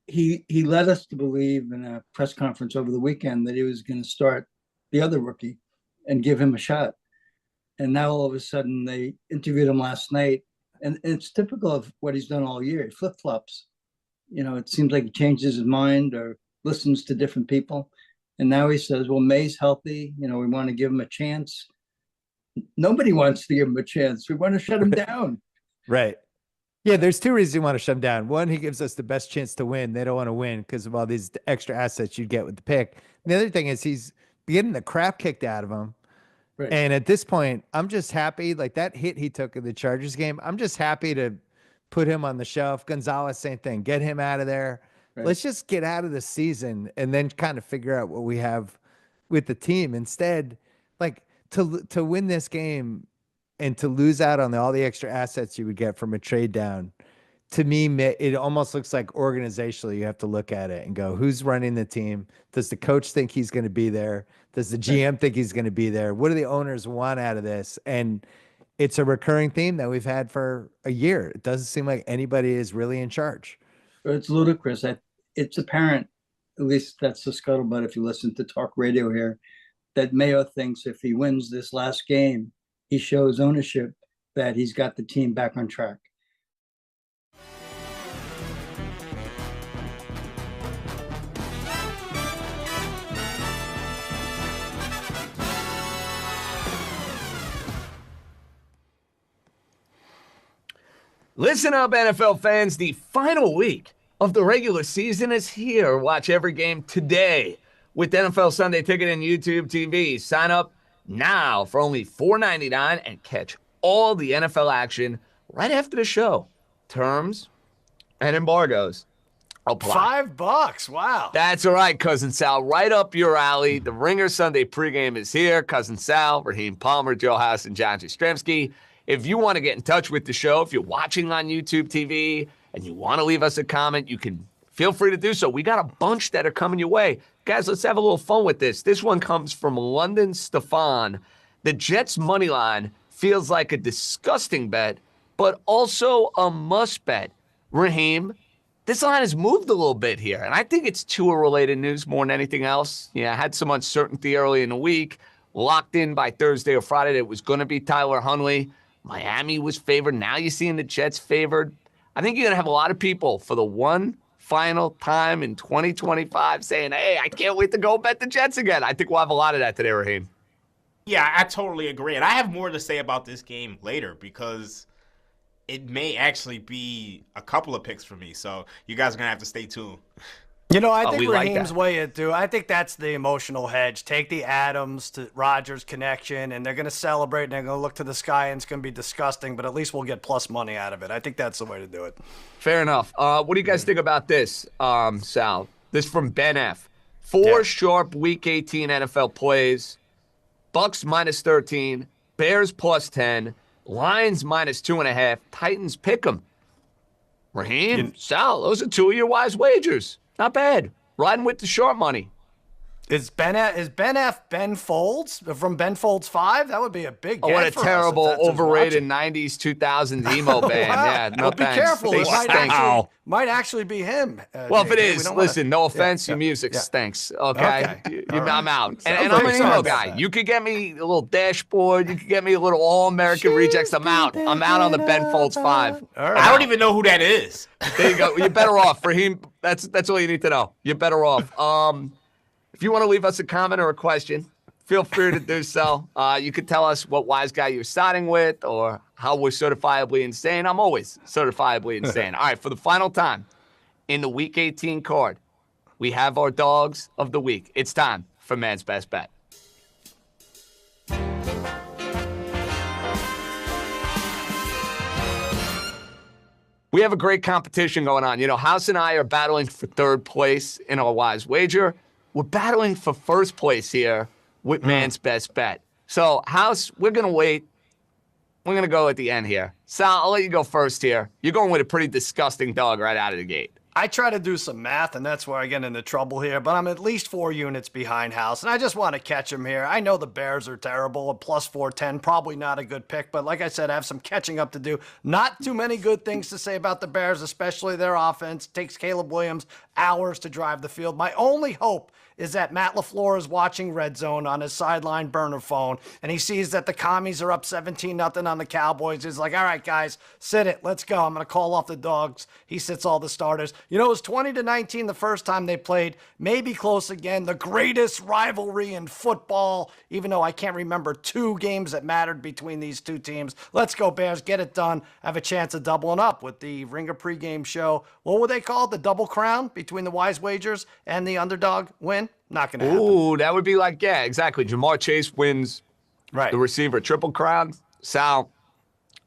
he led us to believe in a press conference over the weekend that he was going to start the other rookie and give him a shot. And now all of a sudden they interviewed him last night, and it's typical of what he's done all year. He flip-flops. You know, it seems like he changes his mind or listens to different people. And now he says, well, May's healthy. You know, we want to give him a chance. Nobody wants to give him a chance. We want to shut him down. Right. Yeah, there's 2 reasons you want to shut him down. One, he gives us the best chance to win. They don't want to win because of all these extra assets you get with the pick. And the other thing is he's getting the crap kicked out of him. Right. And at this point, I'm just happy. Like that hit he took in the Chargers game, I'm just happy to put him on the shelf. Gonzalez, same thing. Get him out of there. Right. Let's just get out of the season and then kind of figure out what we have with the team. Instead, like to win this game and to lose out on all the extra assets you would get from a trade down, to me, it almost looks like organizationally you have to look at it and go, who's running the team? Does the coach think he's going to be there? Does the GM think he's going to be there? What do the owners want out of this? And it's a recurring theme that we've had for a year. It doesn't seem like anybody is really in charge. It's ludicrous. It's apparent, at least that's the scuttlebutt if you listen to talk radio here, that Mayo thinks if he wins this last game, he shows ownership that he's got the team back on track. Listen up, NFL fans. The final week of the regular season is here. Watch every game today with NFL Sunday Ticket and YouTube TV. Sign up now for only $4.99 and catch all the NFL action right after the show. Terms and embargoes apply. $5. Wow. That's all right, Cousin Sal. Right up your alley. The Ringer Sunday pregame is here. Cousin Sal, Raheem Palmer, Joe House, and John Jastremski. If you want to get in touch with the show, if you're watching on YouTube TV and you want to leave us a comment, you can feel free to do so. We got a bunch that are coming your way. Guys, let's have a little fun with this. This one comes from London Stefan. The Jets' money line feels like a disgusting bet, but also a must bet. Raheem, this line has moved a little bit here, and I think it's Tua-related news more than anything else. Yeah, I had some uncertainty early in the week. Locked in by Thursday or Friday that it was going to be Tyler Huntley. Miami was favored. Now you're seeing the Jets favored. I think you're going to have a lot of people for the one final time in 2025 saying, hey, I can't wait to go bet the Jets again. I think we'll have a lot of that today, Raheem. Yeah, I totally agree. And I have more to say about this game later because it may actually be a couple of picks for me. So you guys are going to have to stay tuned. You know, I think we like Raheem's that. way it too. I think that's the emotional hedge. Take the Adams to Rodgers connection, and they're going to celebrate, and they're going to look to the sky, and it's going to be disgusting, but at least we'll get plus money out of it. I think that's the way to do it. Fair enough. What do you guys think about this, Sal? This from Ben F. Four sharp Week 18 NFL plays. Bucks minus 13. Bears plus 10. Lions minus 2.5. Titans pick 'em. Raheem, Sal, those are 2 of your wise wagers. Not bad. Riding with the short money. Is Ben F. Ben Folds from Ben Folds 5? That would be a big Oh, what a get for us terrible, if that's who's overrated watching. 90s, 2000s emo band. Wow. Yeah, no Well, be thanks. careful. They It stink. might actually be him. Well, if it JJ. We is, don't wanna- listen, no offense, Yeah, your music yeah. stinks. Okay, Okay. I'm out. And Sounds I'm like an emo sounds guy. bad. You could get me a little dashboard. You could get me a little all-American rejects. I'm out. I'm out on the Ben Folds 5. All right. I don't even know who that is. There you go. You're better off, Raheem. That's all you need to know. You're better off. If you want to leave us a comment or a question, feel free to do so. You could tell us what wise guy you're siding with or how we're certifiably insane. I'm always certifiably insane. All right, for the final time in the Week 18 card, we have our dogs of the week. It's time for Man's Best Bet. We have a great competition going on. You know, House and I are battling for third place in our wise wager. We're battling for first place here with Man's Best Bet. So, House, we're going to wait. We're going to go at the end here. Sal, I'll let you go first here. You're going with a pretty disgusting dog right out of the gate. I try to do some math, and that's where I get into trouble here, but I'm at least 4 units behind House, and I just want to catch him here. I know the Bears are terrible. A plus 410, probably not a good pick, but like I said, I have some catching up to do. Not too many good things to say about the Bears, especially their offense. Takes Caleb Williams hours to drive the field. My only hope is that Matt LaFleur is watching Red Zone on his sideline burner phone, and he sees that the commies are up 17-0 on the Cowboys. He's like, all right, guys, sit it. Let's go. I'm going to call off the dogs. He sits all the starters. You know, it was 20-19 the first time they played. Maybe close again. The greatest rivalry in football, even though I can't remember 2 games that mattered between these two teams. Let's go, Bears. Get it done. Have a chance of doubling up with the Ringer pregame show. What would they call it? The double crown between the wise wagers and the underdog win? Not going to happen. Ooh, that would be like, yeah, exactly. Jamar Chase wins Right. the receiver triple crown. Sal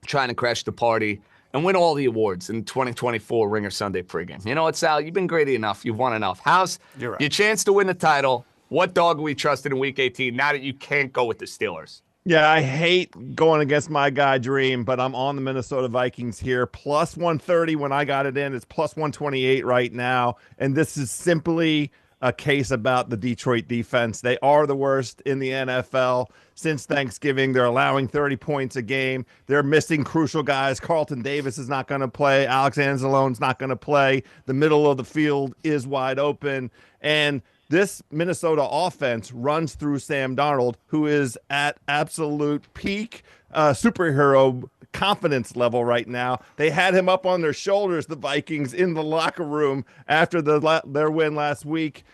trying to crash the party and win all the awards in 2024 Ringer Sunday pregame. You know what, Sal? You've been greedy enough. You've won enough. House, You're right. your chance to win the title. What dog are we trusted in Week 18 now that you can't go with the Steelers? Yeah, I hate going against my guy Dream, but I'm on the Minnesota Vikings here. Plus 130 when I got it in. It's plus 128 right now. And this is simply a case about the Detroit defense. They are the worst in the NFL since Thanksgiving. They're allowing 30 points a game. They're missing crucial guys. Carlton Davis is not going to play. Alex Anzalone's not going to play. The middle of the field is wide open. And this Minnesota offense runs through Sam Darnold, who is at absolute peak superhero confidence level right now. They had him up on their shoulders, the Vikings, in the locker room after their win last week.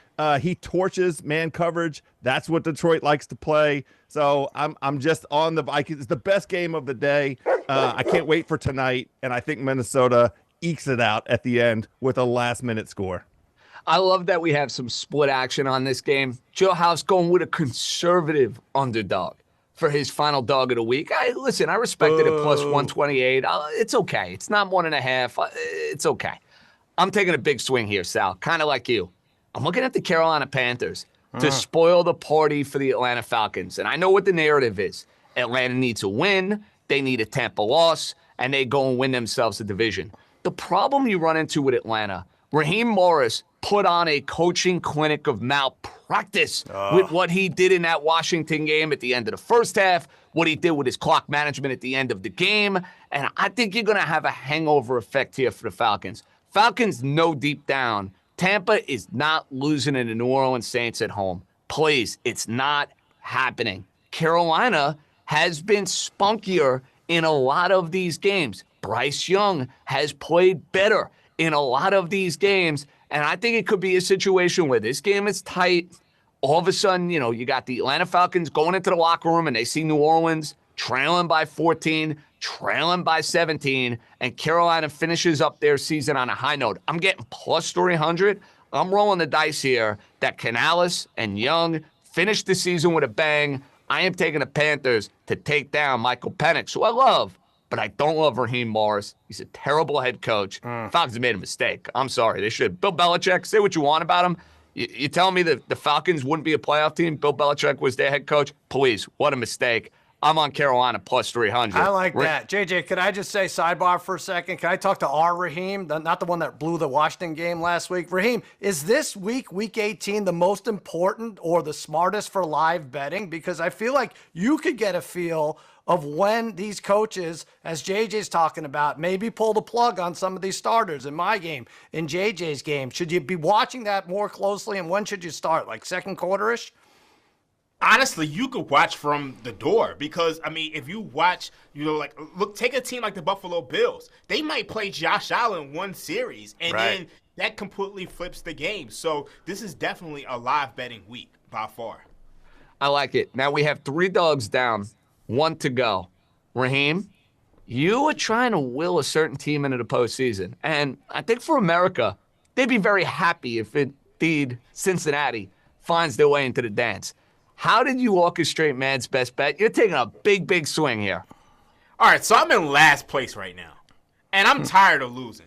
He torches man coverage. That's what Detroit likes to play. So I'm just on the Vikings. It's the best game of the day. I can't wait for tonight, and I think Minnesota ekes it out at the end with a last-minute score. I love that we have some split action on this game. Joe House going with a conservative underdog for his final dog of the week. I respected it plus 128. It's okay. It's not 1.5. It's okay. I'm taking a big swing here, Sal, kind of like you. I'm looking at the Carolina Panthers to spoil the party for the Atlanta Falcons. And I know what the narrative is. Atlanta needs a win. They need a Tampa loss, and they go and win themselves a division. The problem you run into with Atlanta, Raheem Morris put on a coaching clinic of malpractice with what he did in that Washington game at the end of the first half, what he did with his clock management at the end of the game. And I think you're going to have a hangover effect here for the Falcons. Falcons know deep down, Tampa is not losing to the New Orleans Saints at home. Please, it's not happening. Carolina has been spunkier in a lot of these games. Bryce Young has played better in a lot of these games. And I think it could be a situation where this game is tight. All of a sudden, you got the Atlanta Falcons going into the locker room and they see New Orleans trailing by 14, trailing by 17, and Carolina finishes up their season on a high note. I'm getting plus 300. I'm rolling the dice here that Canales and Young finish the season with a bang. I am taking the Panthers to take down Michael Penix, who I love, but I don't love Raheem Morris. He's a terrible head coach. Falcons made a mistake. I'm sorry. They should. Bill Belichick, say what you want about him. You telling me that the Falcons wouldn't be a playoff team? Bill Belichick was their head coach? Please, what a mistake. I'm on Carolina plus 300. I like that. JJ, could I just say sidebar for a second? Can I talk to our Raheem, not the one that blew the Washington game last week? Raheem, is this week 18, the most important or the smartest for live betting? Because I feel like you could get a feel of when these coaches, as JJ's talking about, maybe pull the plug on some of these starters in my game, in JJ's game. Should you be watching that more closely, and when should you start? Like second quarter-ish? Honestly, you could watch from the door because, I mean, if you watch, like, look, take a team like the Buffalo Bills. They might play Josh Allen one series, and then that completely flips the game. So this is definitely a live betting week by far. I like it. Now we have 3 dogs down, 1 to go. Raheem, you are trying to will a certain team into the postseason. And I think for America, they'd be very happy if indeed Cincinnati finds their way into the dance. How did you orchestrate man's best bet? You're taking a big, big swing here. All right, so I'm in last place right now, and I'm tired of losing.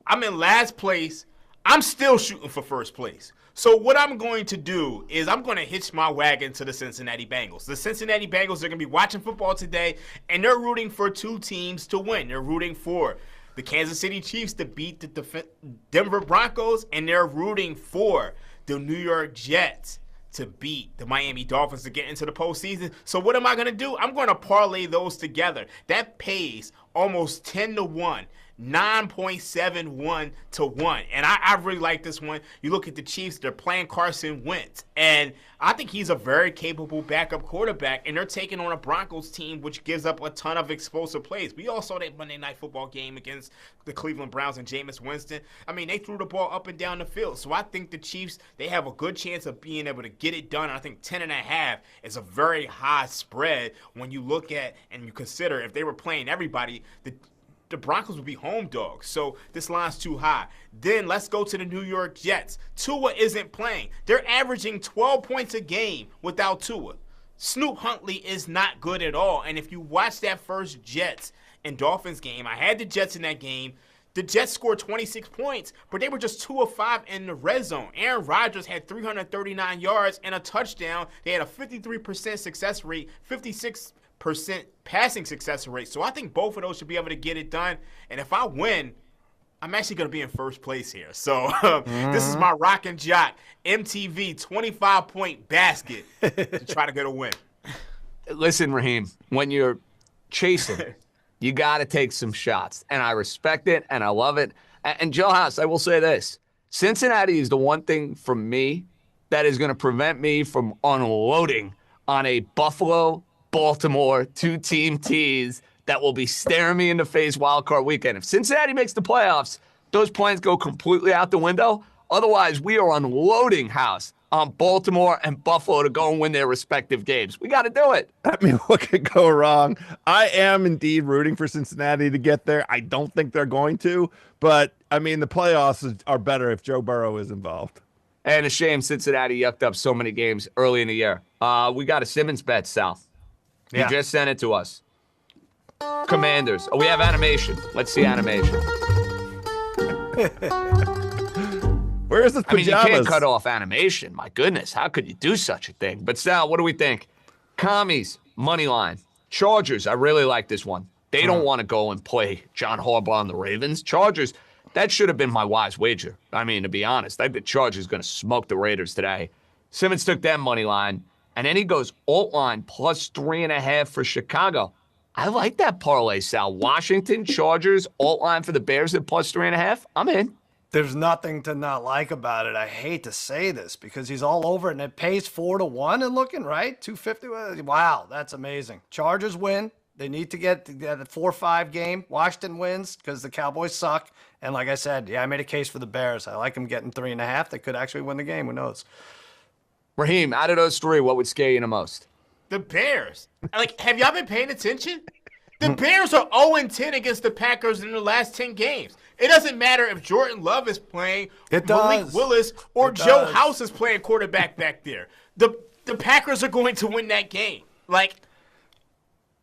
I'm in last place. I'm still shooting for first place. So what I'm going to do is I'm going to hitch my wagon to the Cincinnati Bengals. The Cincinnati Bengals are going to be watching football today, and they're rooting for 2 teams to win. They're rooting for the Kansas City Chiefs to beat the Denver Broncos, and they're rooting for the New York Jets to beat the Miami Dolphins to get into the postseason. So what am I going to do? I'm going to parlay those together. That pays almost 10 to 1. 9.71 to 1. And I really like this one. You look at the Chiefs, they're playing Carson Wentz. And I think he's a very capable backup quarterback. And they're taking on a Broncos team which gives up a ton of explosive plays. We all saw that Monday Night Football game against the Cleveland Browns and Jameis Winston. I mean, they threw the ball up and down the field. So I think the Chiefs, they have a good chance of being able to get it done. And I think 10.5 is a very high spread when you look at and you consider if they were playing everybody, the Broncos would be home dogs. So this line's too high. Then let's go to the New York Jets. Tua isn't playing. They're averaging 12 points a game without Tua. Snoop Huntley is not good at all. And if you watch that first Jets and Dolphins game, I had the Jets in that game. The Jets scored 26 points, but they were just 2 of 5 in the red zone. Aaron Rodgers had 339 yards and a touchdown. They had a 53% success rate, 56% passing success rate. So I think both of those should be able to get it done. And if I win, I'm actually going to be in first place here. So this is my Rock and Jock MTV 25-point basket to try to get a win. Listen, Raheem, when you're chasing, you got to take some shots. And I respect it, and I love it. And Joe House, I will say this. Cincinnati is the one thing for me that is going to prevent me from unloading on a Buffalo-Baltimore 2-team tease that will be staring me in the face wild card weekend. If Cincinnati makes the playoffs, those plans go completely out the window. Otherwise, we are unloading House on Baltimore and Buffalo to go and win their respective games. We got to do it. I mean, what could go wrong? I am indeed rooting for Cincinnati to get there. I don't think they're going to, but I mean, the playoffs are better if Joe Burrow is involved. And a shame Cincinnati yucked up so many games early in the year. We got a Simmons bet, Sal. You just sent it to us. Commanders. Oh, we have animation. Let's see animation. Where's the pajamas? I mean, you can't cut off animation. My goodness, how could you do such a thing? But Sal, what do we think? Commies, money line. Chargers, I really like this one. They don't want to go and play John Harbaugh and the Ravens. Chargers, that should have been my wise wager. I mean, to be honest, I think the Chargers going to smoke the Raiders today. Simmons took that money line, and then he goes alt line plus 3.5 for Chicago. I like that parlay, Sal. Washington, Chargers, alt line for the Bears at plus 3.5. I'm in. There's nothing to not like about it. I hate to say this because he's all over it, and it pays 4 to 1 and looking, right? 250. Wow, that's amazing. Chargers win. They need to get the 4-5 game. Washington wins because the Cowboys suck. And like I said, I made a case for the Bears. I like them getting 3.5. They could actually win the game. Who knows? Raheem, out of those 3, what would scare you the most? The Bears. Like, have y'all been paying attention? The Bears are 0-10 against the Packers in the last 10 games. It doesn't matter if Jordan Love is playing, Malik Willis, or Joe House is playing quarterback back there. The Packers are going to win that game. Like,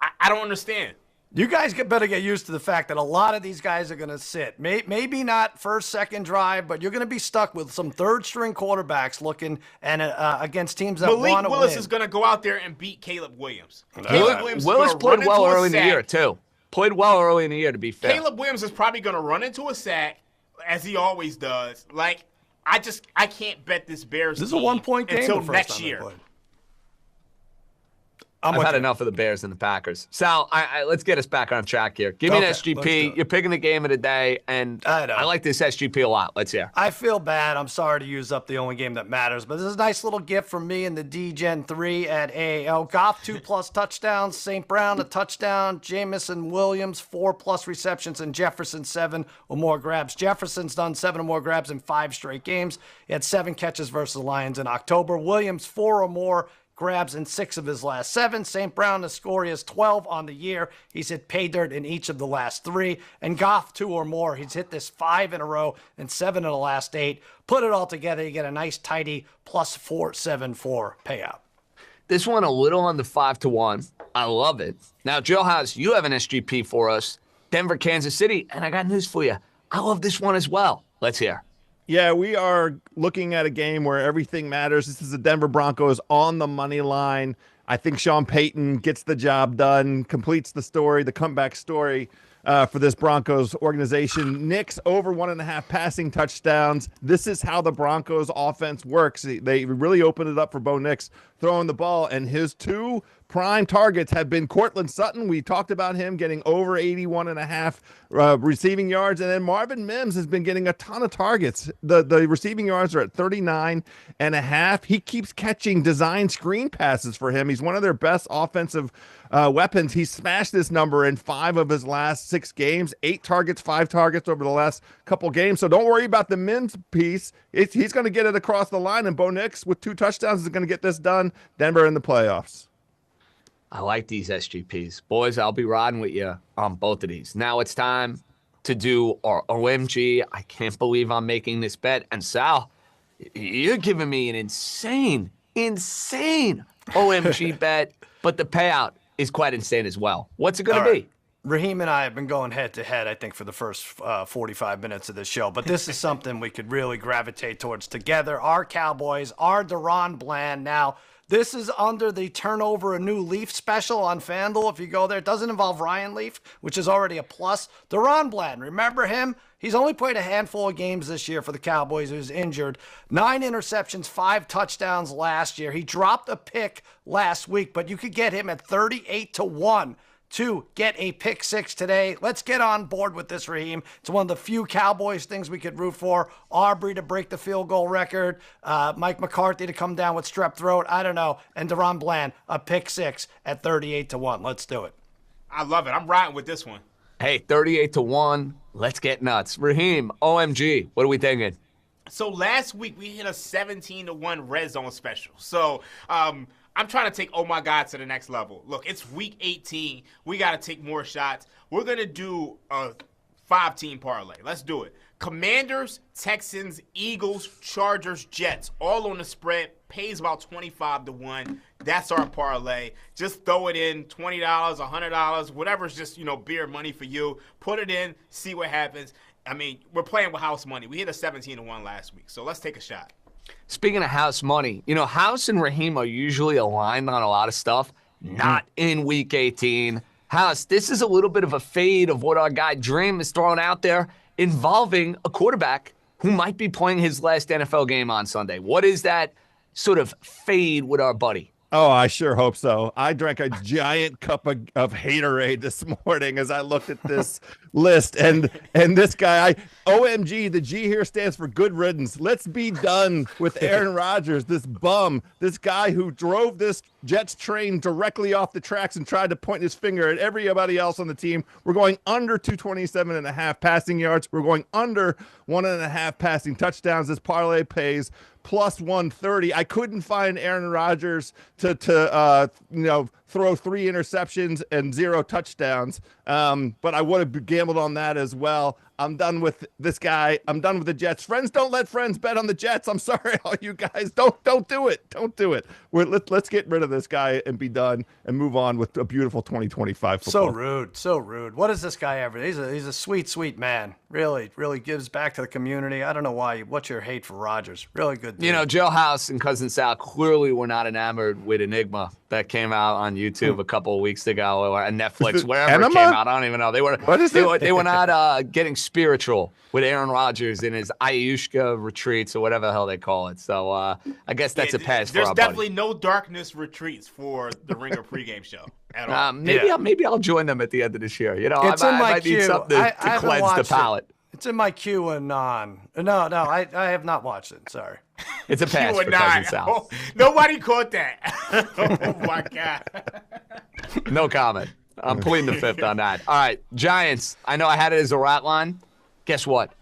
I don't understand. You guys better get used to the fact that a lot of these guys are going to sit. Maybe not first, second drive, but you're going to be stuck with some third-string quarterbacks looking and against teams that want to win. Malik Willis is going to go out there and beat Caleb Williams. Caleb Willis played well early in the year, too. Played well early in the year, to be fair. Caleb Williams is probably going to run into a sack, as he always does. Like, I can't bet this Bears This is a one-point game until the first next time they year. played. I've had enough of the Bears and the Packers. Sal, let's get us back on track here. Give me an SGP. You're picking the game of the day, and I like this SGP a lot. Let's hear. I feel bad. I'm sorry to use up the only game that matters, but this is a nice little gift from me and the D-Gen 3 at AAL. Goff, 2+ touchdowns. St. Brown, a touchdown. Jamison Williams, 4+ receptions. And Jefferson, 7 or more grabs. Jefferson's done 7 or more grabs in 5 straight games. He had 7 catches versus the Lions in October. Williams, 4 or more grabs in 6 of his last 7. St. Brown, the score, he has 12 on the year. He's hit pay dirt in each of the last 3. And Goff, 2 or more. He's hit this 5 in a row and 7 in the last 8. Put it all together, you get a nice, tidy +474 payout. This one a little on the 5-1. I love it. Now, Joe House, you have an SGP for us. Denver, Kansas City. And I got news for you. I love this one as well. Let's hear. Yeah, we are looking at a game where everything matters. This is the Denver Broncos on the money line. I think Sean Payton gets the job done, completes the story, the comeback story for this Broncos organization. Knicks over 1.5 passing touchdowns. This is how the Broncos offense works. They really opened it up for Bo Nix throwing the ball, and his 2 prime targets have been Cortland Sutton. We talked about him getting over 81.5 receiving yards, and then Marvin Mims has been getting a ton of targets. The receiving yards are at 39.5. He keeps catching design screen passes for him. He's one of their best offensive weapons. He smashed this number in 5 of his last 6 games, 8 targets, 5 targets over the last couple games. So don't worry about the Mims piece. He's going to get it across the line, and Bo Nix with 2 touchdowns is going to get this done. Denver in the playoffs. I like these SGPs. Boys, I'll be riding with you on both of these. Now it's time to do our OMG. I can't believe I'm making this bet. And Sal, you're giving me an insane OMG bet, but the payout is quite insane as well. What's it going to be? Raheem and I have been going head-to-head, I think, for the first 45 minutes of this show. But this is something we could really gravitate towards together. Our Cowboys, our Deron Bland. Now, this is under the Turnover a New Leaf special on FanDuel. If you go there, it doesn't involve Ryan Leaf, which is already a plus. Deron Bland, remember him? He's only played a handful of games this year for the Cowboys. He was injured. 9 interceptions, 5 touchdowns last year. He dropped a pick last week, but you could get him at 38-1 to get a pick 6 today. Let's get on board with this, Raheem. It's one of the few Cowboys things we could root for. Aubrey to break the field goal record. Mike McCarthy to come down with strep throat. I don't know. And Deron Bland, a pick 6 at 38-1. Let's do it. I love it. I'm riding with this one. Hey, 38-1. Let's get nuts. Raheem, OMG, what are we thinking? So last week we hit a 17-1 red zone special. So I'm trying to take Oh My God to the next level. Look, it's week 18. We got to take more shots. We're going to do a 5-team parlay. Let's do it. Commanders, Texans, Eagles, Chargers, Jets, all on the spread. Pays about 25-1. That's our parlay. Just throw it in, $20, $100, whatever's just, beer money for you. Put it in, see what happens. I mean, we're playing with house money. We hit a 17-1 last week, so let's take a shot. Speaking of house money, House and Raheem are usually aligned on a lot of stuff. Not in week 18. House, this is a little bit of a fade of what our guy Dream is throwing out there involving a quarterback who might be playing his last NFL game on Sunday. What is that sort of fade with our buddy? Oh, I sure hope so. I drank a giant cup of Haterade this morning as I looked at this list. And this guy, OMG, the G here stands for good riddance. Let's be done with Aaron Rodgers, this bum, this guy who drove this Jets train directly off the tracks and tried to point his finger at everybody else on the team. We're going under 227.5 passing yards. We're going under 1.5 passing touchdowns. This parlay pays plus 130. I couldn't find Aaron Rodgers to throw 3 interceptions and 0 touchdowns. But I would have gambled on that as well. I'm done with this guy. I'm done with the Jets. Friends don't let friends bet on the Jets. I'm sorry, all you guys. Don't do it. Don't do it. Let's get rid of this guy and be done and move on with a beautiful 2025 football. So rude. What is this guy ever? He's a sweet man. Really gives back to the community. I don't know why. What's your hate for Rodgers? Really good dude. You know, Joe House and Cousin Sal clearly were not enamored with Enigma that came out on YouTube a couple of weeks ago, or on Netflix, wherever it came out. I don't even know. They were not getting spiritual with Aaron Rodgers in his Ayushka retreats or whatever the hell they call it. So I guess that's a pass for our buddy. There's definitely no darkness retreats for the Ringer pregame show at all. Maybe I'll join them at the end of this year. You know, It's I might need something to cleanse the palate. It's in my QAnon. No, I have not watched it. Sorry. It's a pass for Cousin Sal. Oh, nobody caught that. Oh, my God. No comment. I'm pleading the fifth on that. All right, Giants. I know I had it as a rat line. Guess what?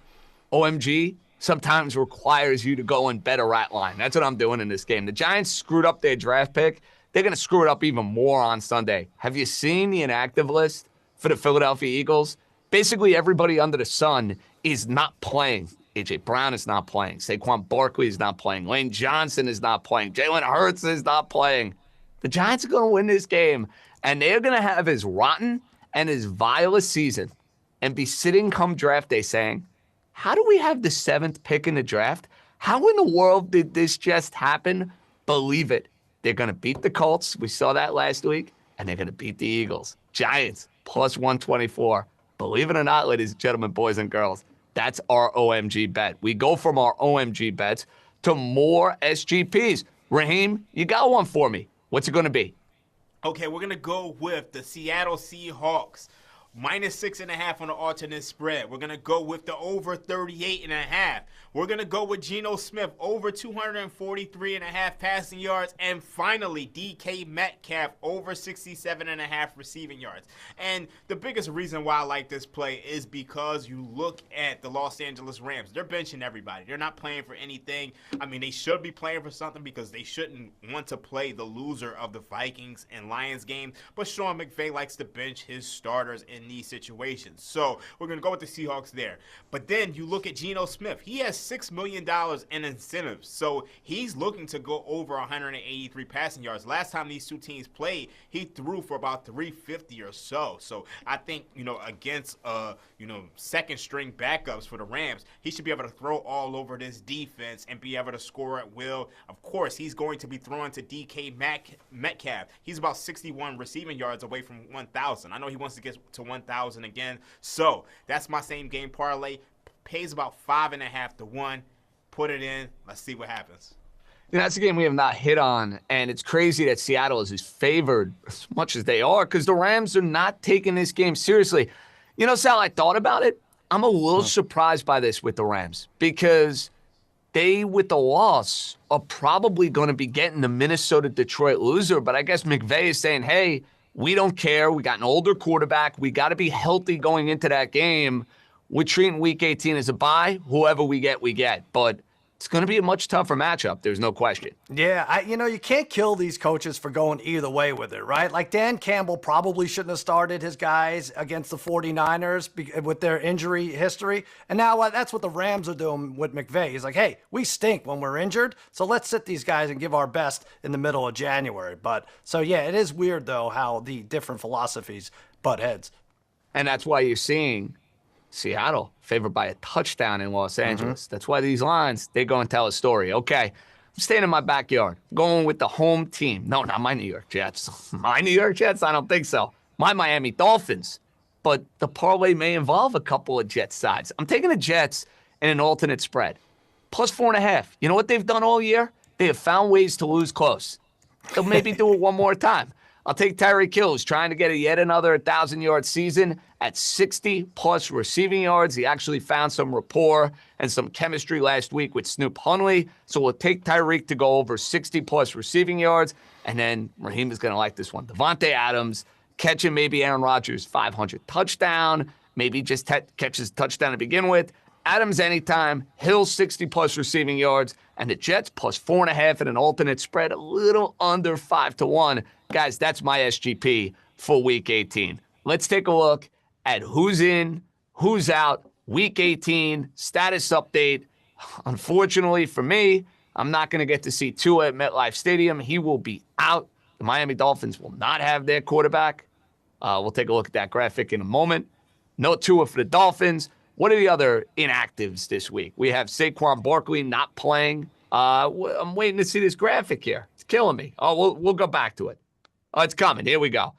OMG sometimes requires you to go and bet a rat line. That's what I'm doing in this game. The Giants screwed up their draft pick. They're going to screw it up even more on Sunday. Have you seen the inactive list for the Philadelphia Eagles? Basically, everybody under the sun is not playing. A.J. Brown is not playing. Saquon Barkley is not playing. Lane Johnson is not playing. Jalen Hurts is not playing. The Giants are going to win this game, and they're going to have as rotten and as vile a season and be sitting come draft day saying, how do we have the 7th pick in the draft? How in the world did this just happen? Believe it. They're going to beat the Colts. We saw that last week, and they're going to beat the Eagles. Giants, plus 124. Believe it or not, ladies and gentlemen, boys and girls, that's our OMG bet. We go from our OMG bets to more SGPs. Raheem, you got one for me. What's it going to be? Okay, we're going to go with the Seattle Seahawks. Minus 6.5 on the alternate spread. We're going to go with the over 38.5. We're going to go with Geno Smith over 243.5 passing yards. And finally, DK Metcalf over 67.5 receiving yards. And the biggest reason why I like this play is because you look at the Los Angeles Rams. They're benching everybody. They're not playing for anything. I mean, they should be playing for something because they shouldn't want to play the loser of the Vikings and Lions game. But Sean McVay likes to bench his starters in these situations. So we're going to go with the Seahawks there. But then you look at Geno Smith. He has $6 million in incentives. So he's looking to go over 183 passing yards. Last time these two teams played, he threw for about 350 or so. So I think, against, second string backups for the Rams, he should be able to throw all over this defense and be able to score at will. Of course, he's going to be throwing to DK Metcalf. He's about 61 receiving yards away from 1,000. I know he wants to get to 1,000 again. So that's my same game parlay. Pays about 5.5 to 1. Put it in. Let's see what happens. That's a game we have not hit on, and it's crazy that Seattle is as favored as much as they are because the Rams are not taking this game seriously. Sal, I thought about it. I'm a little surprised by this with the Rams because they, with the loss, are probably going to be getting the Minnesota-Detroit loser, but I guess McVay is saying, hey, we don't care. We got an older quarterback. We got to be healthy going into that game. We're treating Week 18 as a bye. Whoever we get, we get. But it's going to be a much tougher matchup. There's no question. Yeah, you can't kill these coaches for going either way with it, right? Like Dan Campbell probably shouldn't have started his guys against the 49ers with their injury history. And now that's what the Rams are doing with McVay. He's like, hey, we stink when we're injured, so let's sit these guys and give our best in the middle of January. But so, yeah, it is weird, though, how the different philosophies butt heads. And that's why you're seeing Seattle favored by a touchdown in Los Angeles. That's why these lines, they go and tell a story. Okay, I'm staying in my backyard, going with the home team. No, not my New York Jets. My New York Jets? I don't think so. My Miami Dolphins. But the parlay may involve a couple of Jets sides. I'm taking the Jets in an alternate spread. Plus 4.5. You know what they've done all year? They have found ways to lose close. They'll maybe do it one more time. I'll take Tyreek Hill, who's trying to get yet another 1,000-yard season at 60-plus receiving yards. He actually found some rapport and some chemistry last week with Snoop Huntley. So we'll take Tyreek to go over 60-plus receiving yards. And then Raheem is going to like this one. Devontae Adams catching maybe Aaron Rodgers' 500 touchdown, maybe just catches touchdown to begin with. Adams anytime, Hill 60-plus receiving yards, and the Jets plus 4.5 in an alternate spread, a little under 5 to 1. Guys, that's my SGP for Week 18. Let's take a look at who's in, who's out, Week 18 status update. Unfortunately for me, I'm not going to get to see Tua at MetLife Stadium. He will be out. The Miami Dolphins will not have their quarterback. We'll take a look at that graphic in a moment. No Tua for the Dolphins. What are the other inactives this week? We have Saquon Barkley not playing. I'm waiting to see this graphic here. It's killing me. Oh, we'll go back to it. Oh, it's coming. Here we go.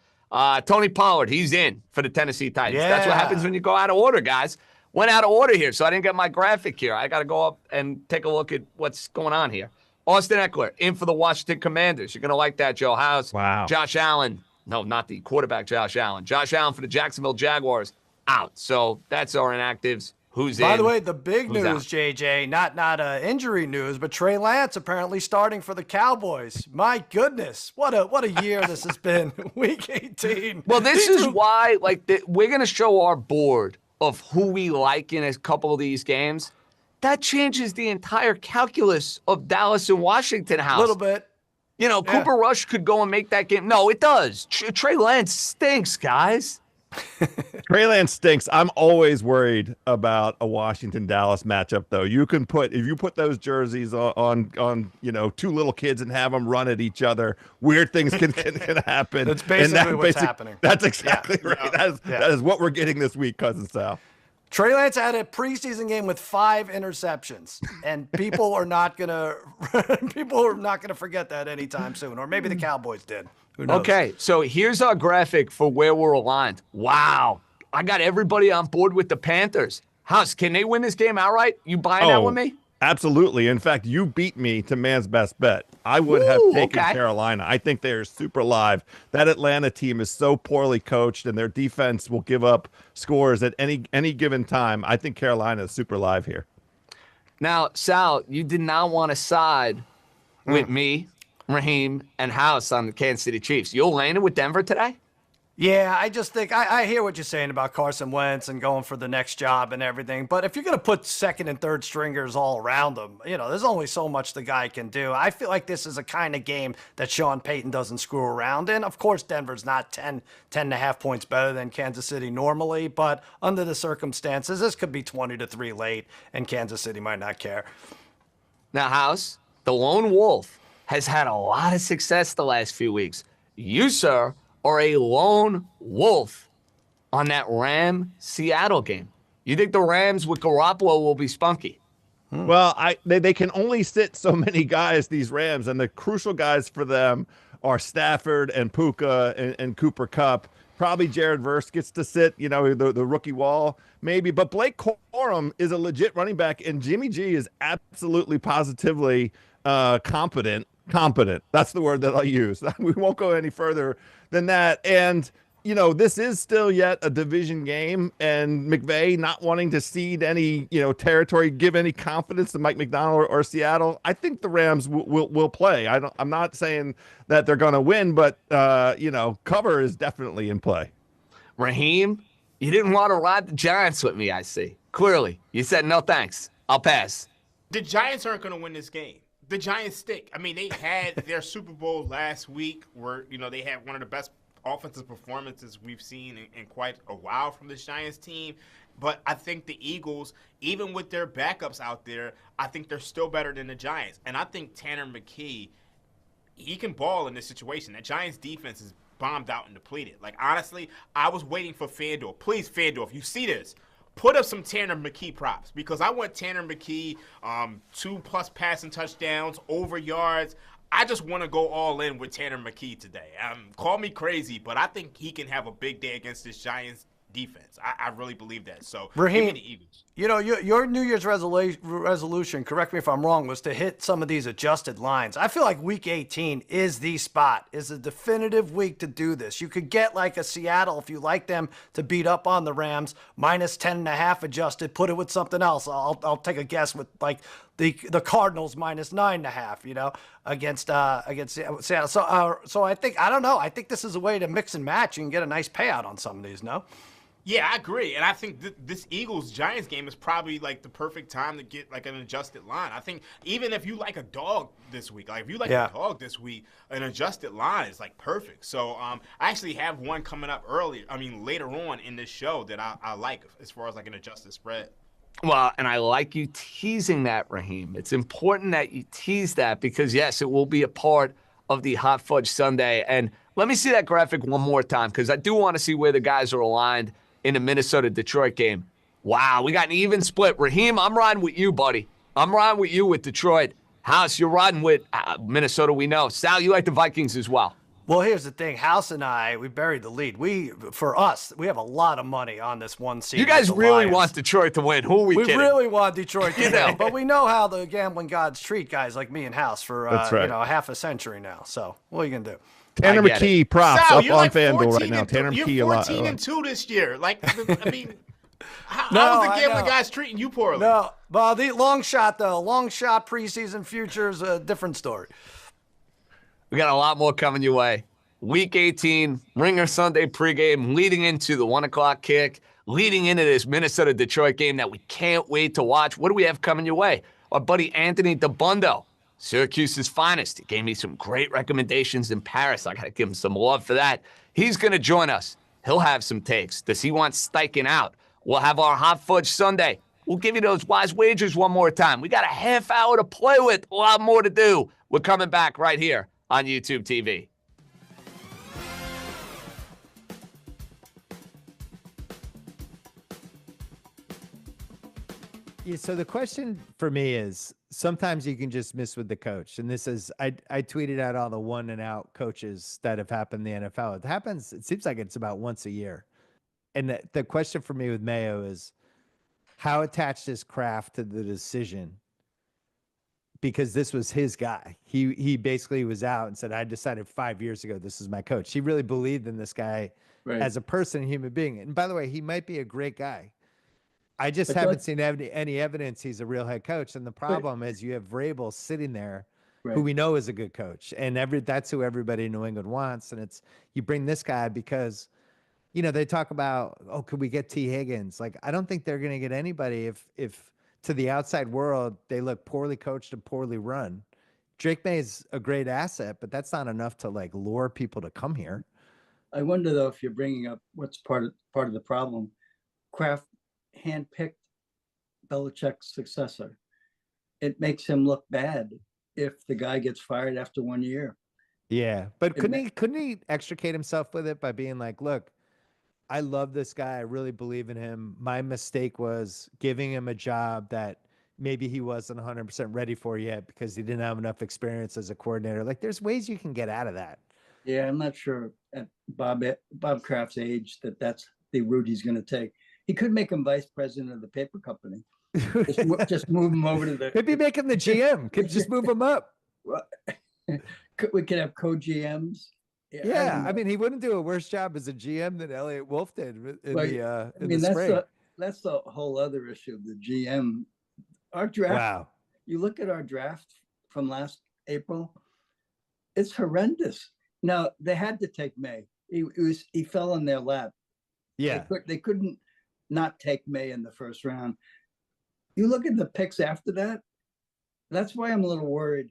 Tony Pollard, he's in for the Tennessee Titans. Yeah. That's what happens when you go out of order, guys. Went out of order here, so I didn't get my graphic here. I got to go up and take a look at what's going on here. Austin Eckler in for the Washington Commanders. You're going to like that, Joe House. Wow. Josh Allen. No, not the quarterback, Josh Allen. Josh Allen for the Jacksonville Jaguars out. So that's our inactives. Who's in? By the way, the big Who's news, out? JJ, not injury news, but Trey Lance apparently starting for the Cowboys. My goodness, what a year this has been. Week 18. Well, this is why, we're going to show our board of who we like in a couple of these games. That changes the entire calculus of Dallas and Washington House. A little bit. You know, Cooper Rush could go and make that game. No, it does. Trey Lance stinks, guys. Trey Lance stinks. I'm always worried about a Washington-Dallas matchup, though. If you put those jerseys on two little kids and have them run at each other, weird things can happen. That's basically what's happening. That's exactly right. That is what we're getting this week, Cousin Sal. Trey Lance had a preseason game with 5 interceptions, and people are not gonna forget that anytime soon. Or maybe the Cowboys did. Who knows? Okay, so here's our graphic for where we're aligned. Wow, I got everybody on board with the Panthers. House, can they win this game outright? You buying that with me? Absolutely. In fact, you beat me to man's best bet. I would have taken Carolina. I think they are super live. That Atlanta team is so poorly coached, and their defense will give up scores at any given time. I think Carolina is super live here. Now, Sal, you did not want to side with me, Raheem, and House on the Kansas City Chiefs. You'll land it with Denver today? Yeah, I just think I hear what you're saying about Carson Wentz and going for the next job and everything. But if you're going to put second and third stringers all around them, there's only so much the guy can do. I feel like this is a kind of game that Sean Payton doesn't screw around in. Of course, Denver's not 10 and a half points better than Kansas City normally. But under the circumstances, this could be 20-3 late, and Kansas City might not care. Now, House, the lone wolf has had a lot of success the last few weeks. You, sir, or a lone wolf on that Ram-Seattle game. You think the Rams with Garoppolo will be spunky? Well, they can only sit so many guys, these Rams, and the crucial guys for them are Stafford and Puka and Cooper Kupp. Probably Jared Verse gets to sit, the rookie wall, maybe. But Blake Corum is a legit running back, and Jimmy G is absolutely positively competent. That's the word that I'll use. We won't go any further than that. And, this is still yet a division game, and McVay not wanting to cede any, territory, give any confidence to Mike McDonald or Seattle. I think the Rams will play. I'm not saying that they're going to win, but, cover is definitely in play. Raheem, you didn't want to ride the Giants with me, I see. Clearly. You said, no thanks. I'll pass. The Giants aren't going to win this game. The Giants stink. I mean, they had their Super Bowl last week where, they had one of the best offensive performances we've seen in quite a while from this Giants team. But I think the Eagles, even with their backups out there, I think they're still better than the Giants. And I think Tanner McKee, he can ball in this situation. The Giants defense is bombed out and depleted. Honestly, I was waiting for FanDuel. Please, FanDuel, if you see this, put up some Tanner McKee props, because I want Tanner McKee 2+ passing touchdowns, over yards. I just want to go all in with Tanner McKee today. Call me crazy, but I think he can have a big day against this Giants defense. I really believe that. So, Raheem, give me the Eagles. Your New Year's resolution, correct me if I'm wrong, was to hit some of these adjusted lines. I feel like Week 18 is the spot, is a definitive week to do this. You could get like a Seattle, if you like them to beat up on the Rams, minus 10.5 adjusted, put it with something else. I'll take a guess with the Cardinals minus 9.5, against Seattle. So I think, I don't know. I think this is a way to mix and match and get a nice payout on some of these, no? Yeah, I agree, and I think this Eagles-Giants game is probably like the perfect time to get like an adjusted line. I think even if you like a dog this week, like if you like a dog this week, an adjusted line is like perfect. So I actually have one coming up later on in this show that I like as far as like an adjusted spread. Well, and I like you teasing that, Raheem. It's important that you tease that because, yes, it will be a part of the Hot Fudge Sunday. And let me see that graphic one more time because I do want to see where the guys are aligned in the Minnesota-Detroit game. Wow, we got an even split. Raheem, I'm riding with you, buddy. I'm riding with you with Detroit. House, you're riding with Minnesota, we know. Sal, you like the Vikings as well. Well, here's the thing. House and I, we buried the lead. For us, we have a lot of money on this one seed. You guys really Lions. want Detroit to win. Who are we kidding? We really want Detroit to win. But we know how the gambling gods treat guys like me and House for That's right. half a century now. So what are you going to do? Tanner McKee props Sal, up you're on like FanDuel right now. Tanner you're McKee a lot. 14-2 this year. Like, I mean, how No, is the I gambling know. guys treating you poorly? No, well, the long shot preseason future is a different story. We got a lot more coming your way. Week 18, Ringer Sunday pregame, leading into the 1 o'clock kick, leading into this Minnesota-Detroit game that we can't wait to watch. What do we have coming your way? Our buddy Anthony DeBundo, Syracuse's finest. He gave me some great recommendations in Paris. I got to give him some love for that. He's going to join us. He'll have some takes. Does he want Steichen out? We'll have our Hot Fudge Sunday. We'll give you those wise wagers one more time. We got a half hour to play with, a lot more to do. We're coming back right here on YouTube TV. Yeah, so the question for me is sometimes you can just miss with the coach. And this is, I tweeted out all the 1-and-out coaches that have happened in the NFL. It happens, it seems like it's about once a year. And the question for me with Mayo is how attached is Kraft to the decision? Because this was his guy. He basically was out and said, I decided 5 years ago, this is my coach. He really believed in this guy as a person, human being. And by the way, he might be a great guy. I just haven't seen any evidence he's a real head coach. And the problem is you have Vrabel sitting there, who we know is a good coach. And that's who everybody in New England wants. And you bring this guy because, they talk about, could we get T. Higgins? Like, I don't think they're going to get anybody if to the outside world, they look poorly coached and poorly run. Drake May is a great asset, but that's not enough to like lure people to come here. I wonder though, if you're bringing up what's part of the problem, Kraft handpicked Belichick's successor. It makes him look bad if the guy gets fired after 1 year. Yeah, but couldn't he extricate himself with it by being like, look, I love this guy. I really believe in him. My mistake was giving him a job that maybe he wasn't 100% ready for yet because he didn't have enough experience as a coordinator. Like, there's ways you can get out of that. Yeah, I'm not sure at Bob Kraft's age that's the route he's going to take. He could make him vice president of the paper company. Just move him over to the. Maybe make him the GM. Could just move him up. We could have co-GMs. Yeah, I mean, he wouldn't do a worse job as a GM than Elliot Wolf did in the spring. That's the whole other issue. The GM, our draft. Wow. You look at our draft from last April. It's horrendous. Now they had to take May. He fell in their lap. Yeah, they couldn't not take May in the first round. You look at the picks after that. That's why I'm a little worried.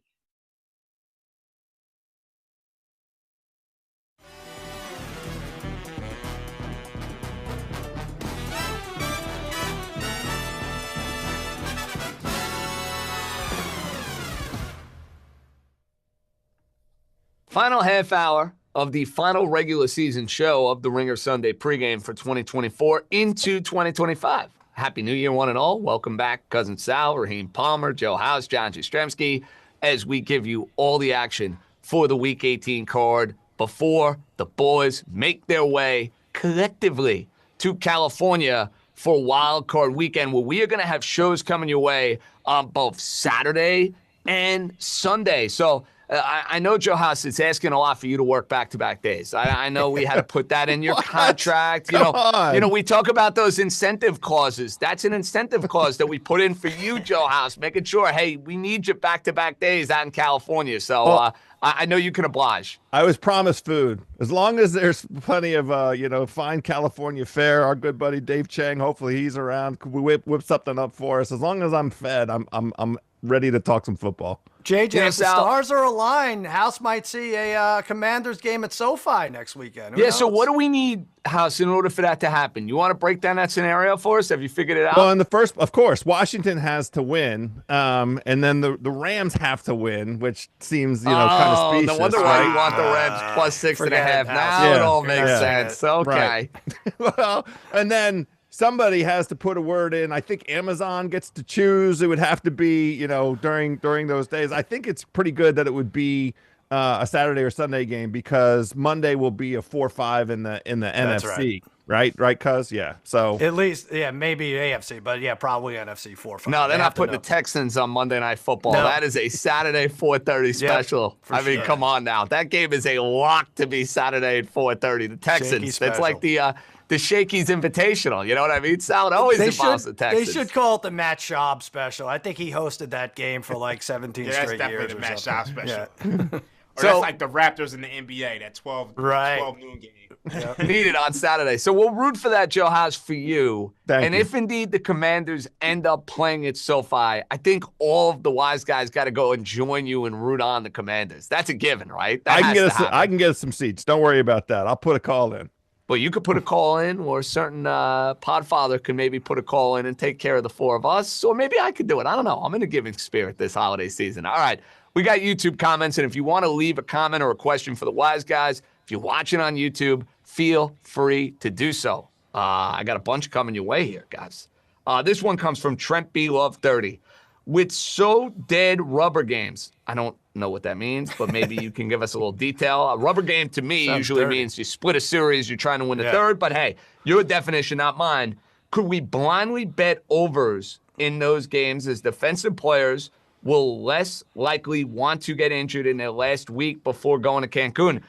Final half hour of the final regular season show of the Ringer Sunday pregame for 2024 into 2025. Happy New Year, one and all. Welcome back, Cousin Sal, Raheem Palmer, Joe House, John Jastremski, as we give you all the action for the Week 18 card before the boys make their way collectively to California for Wild Card Weekend, where we are going to have shows coming your way on both Saturday and Sunday. So I know, Joe House, it's asking a lot for you to work back-to-back days. I know we had to put that in your contract. You know, we talk about those incentive clauses. That's an incentive clause that we put in for you, Joe House, making sure, hey, we need you back-to-back days out in California. So I know you can oblige. I was promised food. As long as there's plenty of, fine California fare, our good buddy Dave Chang, hopefully he's around. Could we whip something up for us? As long as I'm fed, I'm ready to talk some football. JJ, if the stars are aligned, House might see a Commanders game at SoFi next weekend. Who knows? So what do we need, House, in order for that to happen? You want to break down that scenario for us? Have you figured it out? Well, in the first, of course, Washington has to win, and then the Rams have to win, which seems, kind of specious. No wonder why you want the Rams plus 6.5. Now it all makes sense. Okay. Right. Well, and then somebody has to put a word in. I think Amazon gets to choose. It would have to be, during those days. I think it's pretty good that it would be a Saturday or Sunday game because Monday will be a 4-5 in the NFC. Right, cuz? Yeah. So at least, maybe AFC, but probably NFC 4-5. No, they're not putting the Texans on Monday Night Football. No. That is a Saturday 4:30 special. Sure. Come on now. That game is a lock to be Saturday at 4:30. The Texans. It's like the Shakey's Invitational. You know what I mean? Sal always involves the Texans. They should call it the Matt Schaub special. I think he hosted that game for like 17 straight years. That's definitely the Matt Schaub special. Yeah. So that's like the Raptors in the NBA, that 12 noon game. Yeah. Needed on Saturday. So we'll root for that, Joe House, for you. Thank you. If indeed the Commanders end up playing at SoFi, I think all of the wise guys got to go and join you and root on the Commanders. That's a given, right? I can get us some seats. Don't worry about that. I'll put a call in. But you could put a call in, or a certain podfather could maybe put a call in and take care of the four of us. Or maybe I could do it. I don't know. I'm in a giving spirit this holiday season. All right. We got YouTube comments, and if you want to leave a comment or a question for the wise guys, if you're watching on YouTube, feel free to do so. I got a bunch coming your way here, guys. This one comes from Trent B. Love 30. With so dead rubber games, I don't know what that means, but maybe you can give us a little detail. A rubber game to me usually means you split a series, you're trying to win the third, but hey, your definition, not mine. Could we blindly bet overs in those games as defensive players will less likely want to get injured in their last week before going to Cancun?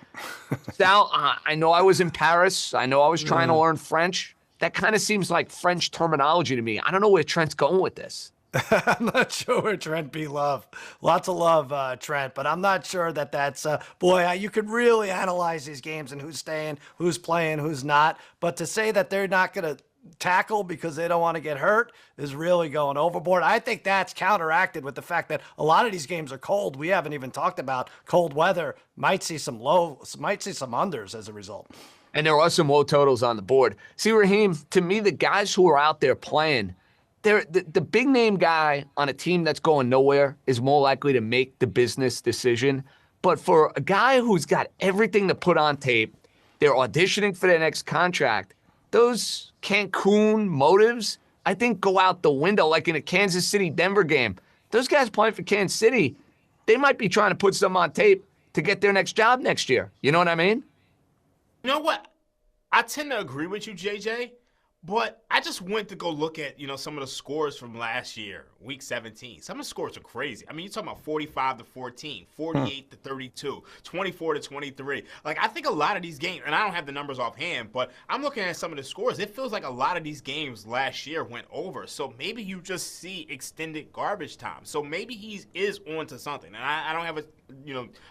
Sal, I know I was in Paris. I know I was trying to learn French. That kind of seems like French terminology to me. I don't know where Trent's going with this. I'm not sure where Trent B. Love. Lots of love, Trent, but I'm not sure that's you could really analyze these games and who's staying, who's playing, who's not. But to say that they're not going to tackle because they don't want to get hurt is really going overboard. I think that's counteracted with the fact that a lot of these games are cold. We haven't even talked about cold weather. Might see some unders as a result. And there are some low totals on the board. See, Raheem, to me, the guys who are out there playing, the big name guy on a team that's going nowhere is more likely to make the business decision. But for a guy who's got everything to put on tape, they're auditioning for their next contract, those Cancun motives, I think, go out the window, like in a Kansas City-Denver game. Those guys playing for Kansas City, they might be trying to put some on tape to get their next job next year. You know what I mean? You know what? I tend to agree with you, JJ. But I just went to go look at, some of the scores from last year, week 17. Some of the scores are crazy. I mean, you're talking about 45-14, 48-32, 24-23. Like, I think a lot of these games, and I don't have the numbers offhand, but I'm looking at some of the scores. It feels like a lot of these games last year went over. So maybe you just see extended garbage time. So maybe he is on to something. And I don't have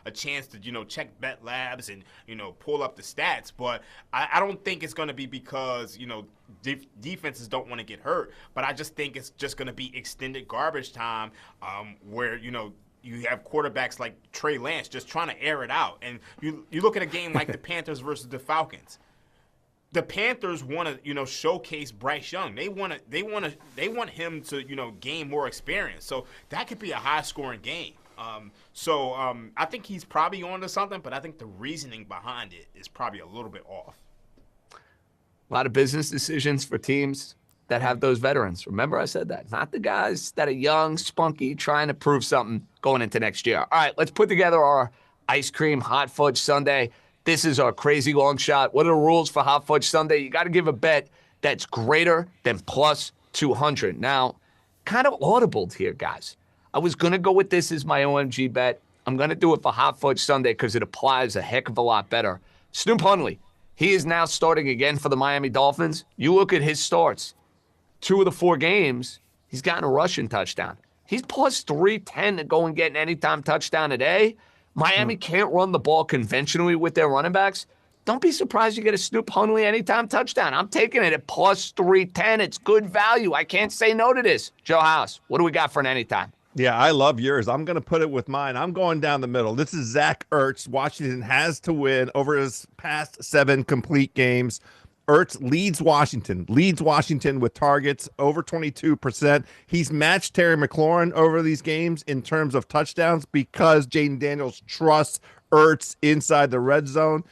a chance to, check Bet Labs and, pull up the stats. But I don't think it's going to be because, defenses don't want to get hurt, but I just think it's just going to be extended garbage time where, you have quarterbacks like Trey Lance just trying to air it out. And you look at a game like the Panthers versus the Falcons. The Panthers want to, showcase Bryce Young. They want him to, gain more experience. So that could be a high-scoring game. I think he's probably on to something, but I think the reasoning behind it is probably a little bit off. A lot of business decisions for teams that have those veterans. Remember I said that. Not the guys that are young, spunky, trying to prove something going into next year. All right, let's put together our ice cream hot fudge sundae. This is our crazy long shot. What are the rules for hot fudge sundae? You got to give a bet that's greater than plus 200. Now, kind of audibled here, guys. I was going to go with this as my OMG bet. I'm going to do it for Hot Fudge Sunday because it applies a heck of a lot better. Snoop Hundley, he is now starting again for the Miami Dolphins. You look at his starts. 2 of the 4 games, he's gotten a rushing touchdown. He's plus 310 to go and get an anytime touchdown today. Miami can't run the ball conventionally with their running backs. Don't be surprised you get a Snoop Hundley anytime touchdown. I'm taking it at plus 310. It's good value. I can't say no to this. Joe House, what do we got for an anytime? Yeah, I love yours. I'm going to put it with mine. I'm going down the middle. This is Zach Ertz. Washington has to win over his past 7 complete games. Ertz leads Washington with targets over 22%. He's matched Terry McLaurin over these games in terms of touchdowns because Jaden Daniels trusts Ertz inside the red zone.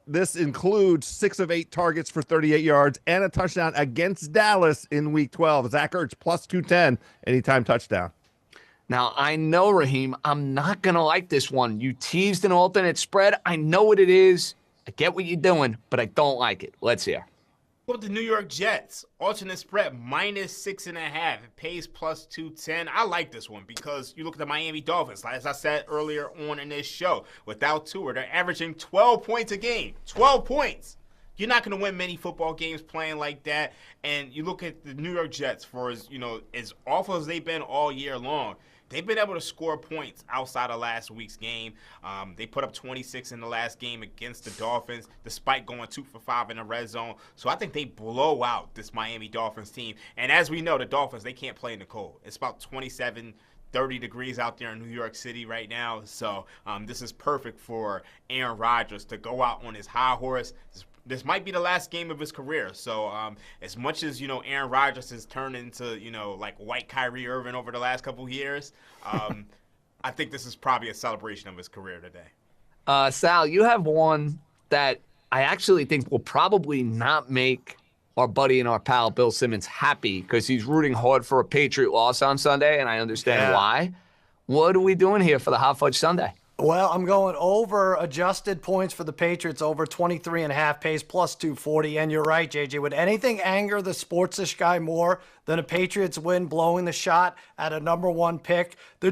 This includes 6 of 8 targets for 38 yards and a touchdown against Dallas in Week 12. Zach Ertz plus 210 anytime touchdown. Now, I know, Raheem, I'm not going to like this one. You teased an alternate spread. I know what it is. I get what you're doing, but I don't like it. Let's hear. Well, the New York Jets, alternate spread minus 6.5. It pays plus 210. I like this one because you look at the Miami Dolphins. As I said earlier on in this show, without Tua, they're averaging 12 points a game. 12 points. You're not going to win many football games playing like that. And you look at the New York Jets for as awful as they've been all year long. They've been able to score points outside of last week's game. They put up 26 in the last game against the Dolphins, despite going 2 for 5 in the red zone. So I think they blow out this Miami Dolphins team. And as we know, the Dolphins, they can't play in the cold. It's about 27, 30 degrees out there in New York City right now. So this is perfect for Aaron Rodgers to go out on his high horse. This might be the last game of his career. So as much as, Aaron Rodgers has turned into, like white Kyrie Irving over the last couple of years, I think this is probably a celebration of his career today. Sal, you have one that I actually think will probably not make our buddy and our pal Bill Simmons happy because he's rooting hard for a Patriot loss on Sunday, and I understand why. What are we doing here for the Hot Fudge Sunday? Well, I'm going over adjusted points for the Patriots over 23.5 pays plus 240. And you're right, JJ. Would anything anger the sportsish guy more than a Patriots win blowing the shot at a number 1 pick? The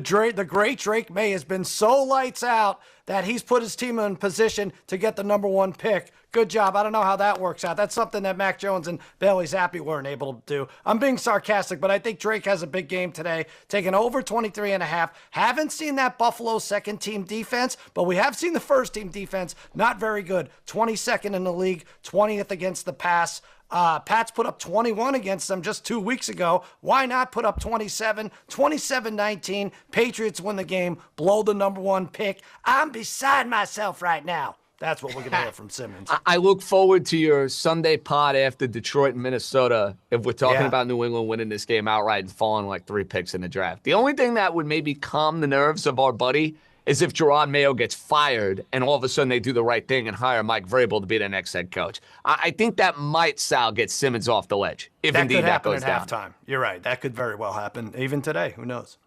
great Drake May has been so lights out that he's put his team in position to get the number 1 pick. Good job. I don't know how that works out. That's something that Mac Jones and Bailey Zappi weren't able to do. I'm being sarcastic, but I think Drake has a big game today, taking over 23.5. Haven't seen that Buffalo second-team defense, but we have seen the first-team defense. Not very good. 22nd in the league, 20th against the pass. Pats put up 21 against them just 2 weeks ago. Why not put up 27? 27-19. Patriots win the game, blow the number 1 pick. I'm beside myself right now. That's what we're going to hear from Simmons. I look forward to your Sunday pod after Detroit and Minnesota if we're talking about New England winning this game outright and falling like 3 picks in the draft. The only thing that would maybe calm the nerves of our buddy is if Gerard Mayo gets fired and all of a sudden they do the right thing and hire Mike Vrabel to be their next head coach. I think that might, Sal, get Simmons off the ledge, if indeed that goes down. That could happen at halftime. You're right. That could very well happen even today. Who knows?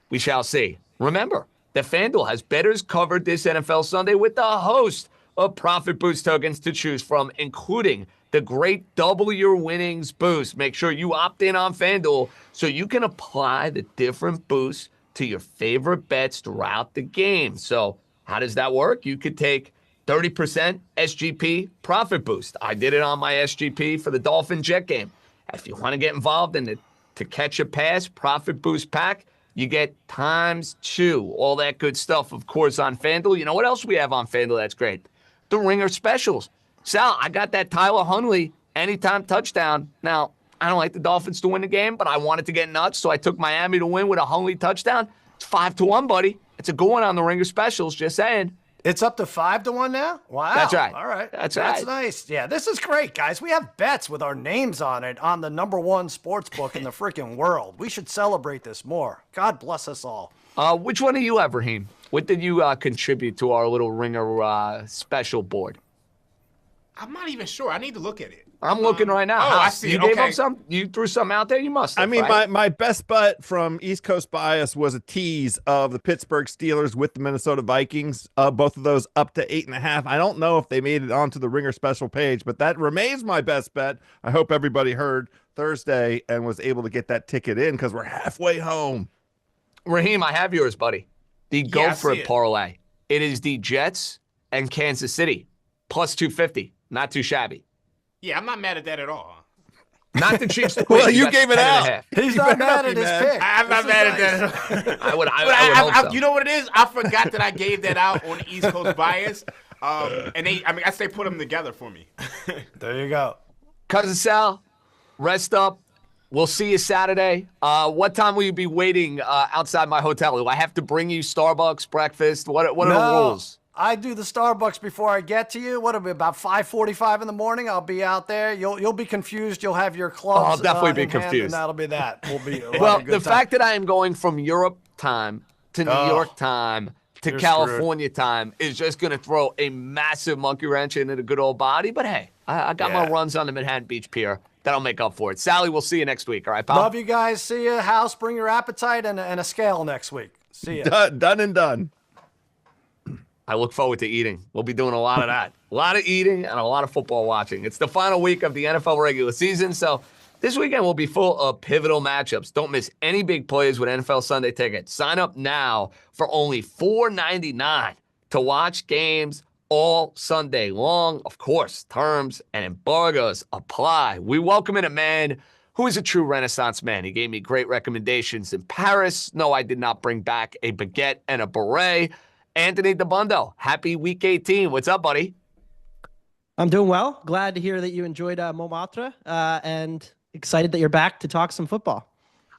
We shall see. Remember that FanDuel has bettors covered this NFL Sunday with a host of profit boost tokens to choose from, including the great double your winnings boost. Make sure you opt in on FanDuel so you can apply the different boosts to your favorite bets throughout the game. So how does that work? You could take 30% SGP profit boost. I did it on my SGP for the Dolphin Jet game. If you want to get involved in the to catch a pass profit boost pack, you get ×2. All that good stuff, of course, on FanDuel. You know what else we have on FanDuel that's great? The Ringer specials. Sal, I got that Tyler Huntley anytime touchdown. Now, I don't like the Dolphins to win the game, but I wanted to get nuts, so I took Miami to win with a Huntley touchdown. It's 5-1, buddy. It's a good one on the Ringer specials, just saying. It's up to 5-1 now? Wow. That's right. All right. That's right. That's nice. Yeah, this is great, guys. We have bets with our names on it on the number 1 sports book in the freaking world. We should celebrate this more. God bless us all. Which one do you have, Raheem? What did you contribute to our little Ringer special board? I'm not even sure. I need to look at it. I'm looking right now. Oh, I see. You gave up some? You threw something out there? You must have, I mean, right? my best bet from East Coast Bias was a tease of the Pittsburgh Steelers with the Minnesota Vikings. Both of those up to 8.5. I don't know if they made it onto the Ringer special page, but that remains my best bet. I hope everybody heard Thursday and was able to get that ticket in because we're halfway home. Raheem, I have yours, buddy. The Yeah, go I for see it it. parlay. It is the Jets and Kansas City plus 250. Not too shabby. Yeah, I'm not mad at that at all. Not the Chiefs to Well, win. you got gave the it 10 and a out. half. He's You not better not mad be at his mad. pick. I'm not This mad is at that nice. at all. I would But hope so. you know what it is? I forgot that I gave that out on the East Coast bias. And I guess they put them together for me. There you go. Cousin Sal, rest up. We'll see you Saturday. What time will you be waiting outside my hotel? Do I have to bring you Starbucks, breakfast? What are the rules? I do the Starbucks before I get to you. What'll be about 5:45 in the morning? I'll be out there. You'll be confused. You'll have your clubs. I'll definitely be in hand, confused. and that'll be that. We'll be. Well, the fact that I am going from Europe time to New York time to you're California time is just going to throw a massive monkey wrench into the good old body. But hey, I got my runs on the Manhattan Beach Pier. That'll make up for it. Sally, we'll see you next week. All right, pal? Love you guys. See you. House, bring your appetite and a scale next week. See you. Done and done. I look forward to eating. We'll be doing a lot of that. A lot of eating and a lot of football watching. It's the final week of the NFL regular season, so this weekend will be full of pivotal matchups. Don't miss any big plays with NFL Sunday tickets. Sign up now for only $4.99 to watch games all Sunday long. Of course, terms and embargoes apply. We welcome in a man who is a true Renaissance man. He gave me great recommendations in Paris. No, I did not bring back a baguette and a beret. Anthony DeBundo, happy week 18. What's up, buddy? I'm doing well. Glad to hear that you enjoyed Montmartre and excited that you're back to talk some football.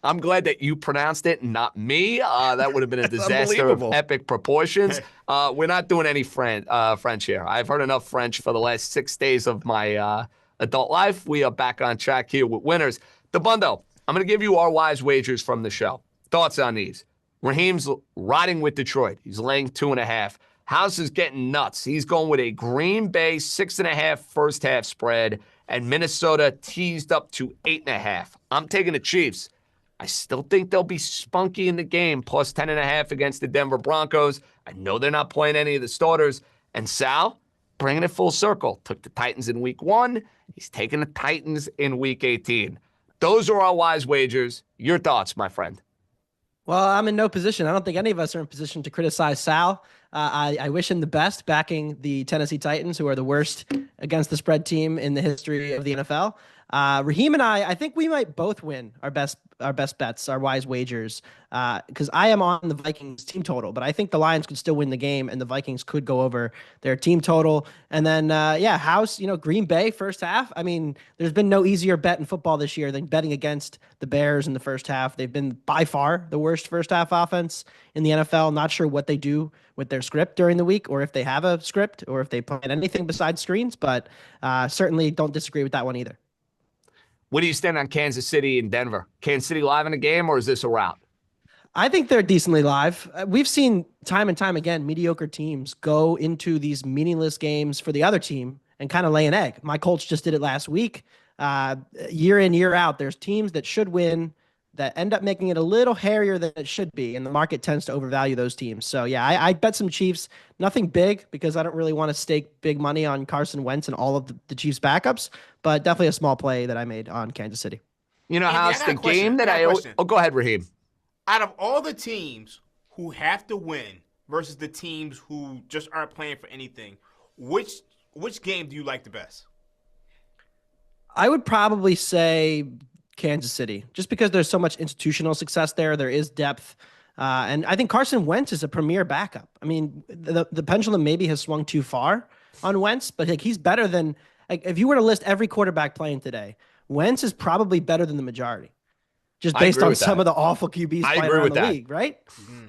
I'm glad that you pronounced it and not me. That would have been a disaster of unbelievable. epic proportions. We're not doing any French here. I've heard enough French for the last 6 days of my adult life. We are back on track here with winners. DeBundo, I'm going to give you our wise wagers from the show. Thoughts on these? Raheem's riding with Detroit. He's laying 2.5. House is getting nuts. He's going with a Green Bay 6.5 first half spread, and Minnesota teased up to 8.5. I'm taking the Chiefs. I still think they'll be spunky in the game, plus 10.5 against the Denver Broncos. I know they're not playing any of the starters. And Sal, bringing it full circle, took the Titans in week 1. He's taking the Titans in week 18. Those are our wise wagers. Your thoughts, my friend? Well, I'm in no position. I don't think any of us are in position to criticize Sal. I wish him the best backing the Tennessee Titans, who are the worst against the spread team in the history of the NFL. Raheem and I think we might both win our best bets, our wise wagers, because I am on the Vikings team total, but I think the Lions could still win the game and the Vikings could go over their team total. And then, House, Green Bay first half. I mean, there's been no easier bet in football this year than betting against the Bears in the first half. They've been by far the worst first half offense in the NFL. Not sure what they do with their script during the week, or if they have a script, or if they plan anything besides screens, but certainly don't disagree with that one either. What do you stand on Kansas City and Denver? Kansas City live in the game, or is this a rout? I think they're decently live. We've seen time and time again mediocre teams go into these meaningless games for the other team and kind of lay an egg. My Colts just did it last week. Year in, year out, there's teams that should win that end up making it a little hairier than it should be, and the market tends to overvalue those teams. So, yeah, I bet some Chiefs. Nothing big because I don't really want to stake big money on Carson Wentz and all of the Chiefs' backups, but definitely a small play that I made on Kansas City. You know, Andy, House, I got the a question. game that I got a question. Oh, go ahead, Raheem. Out of all the teams who have to win versus the teams who just aren't playing for anything, which game do you like the best? I would probably say Kansas City, just because there's so much institutional success there. There is depth. And I think Carson Wentz is a premier backup. I mean, the pendulum maybe has swung too far on Wentz, but he's better than, if you were to list every quarterback playing today, Wentz is probably better than the majority, just based on some of the awful QBs playing around the league, right? Mm-hmm.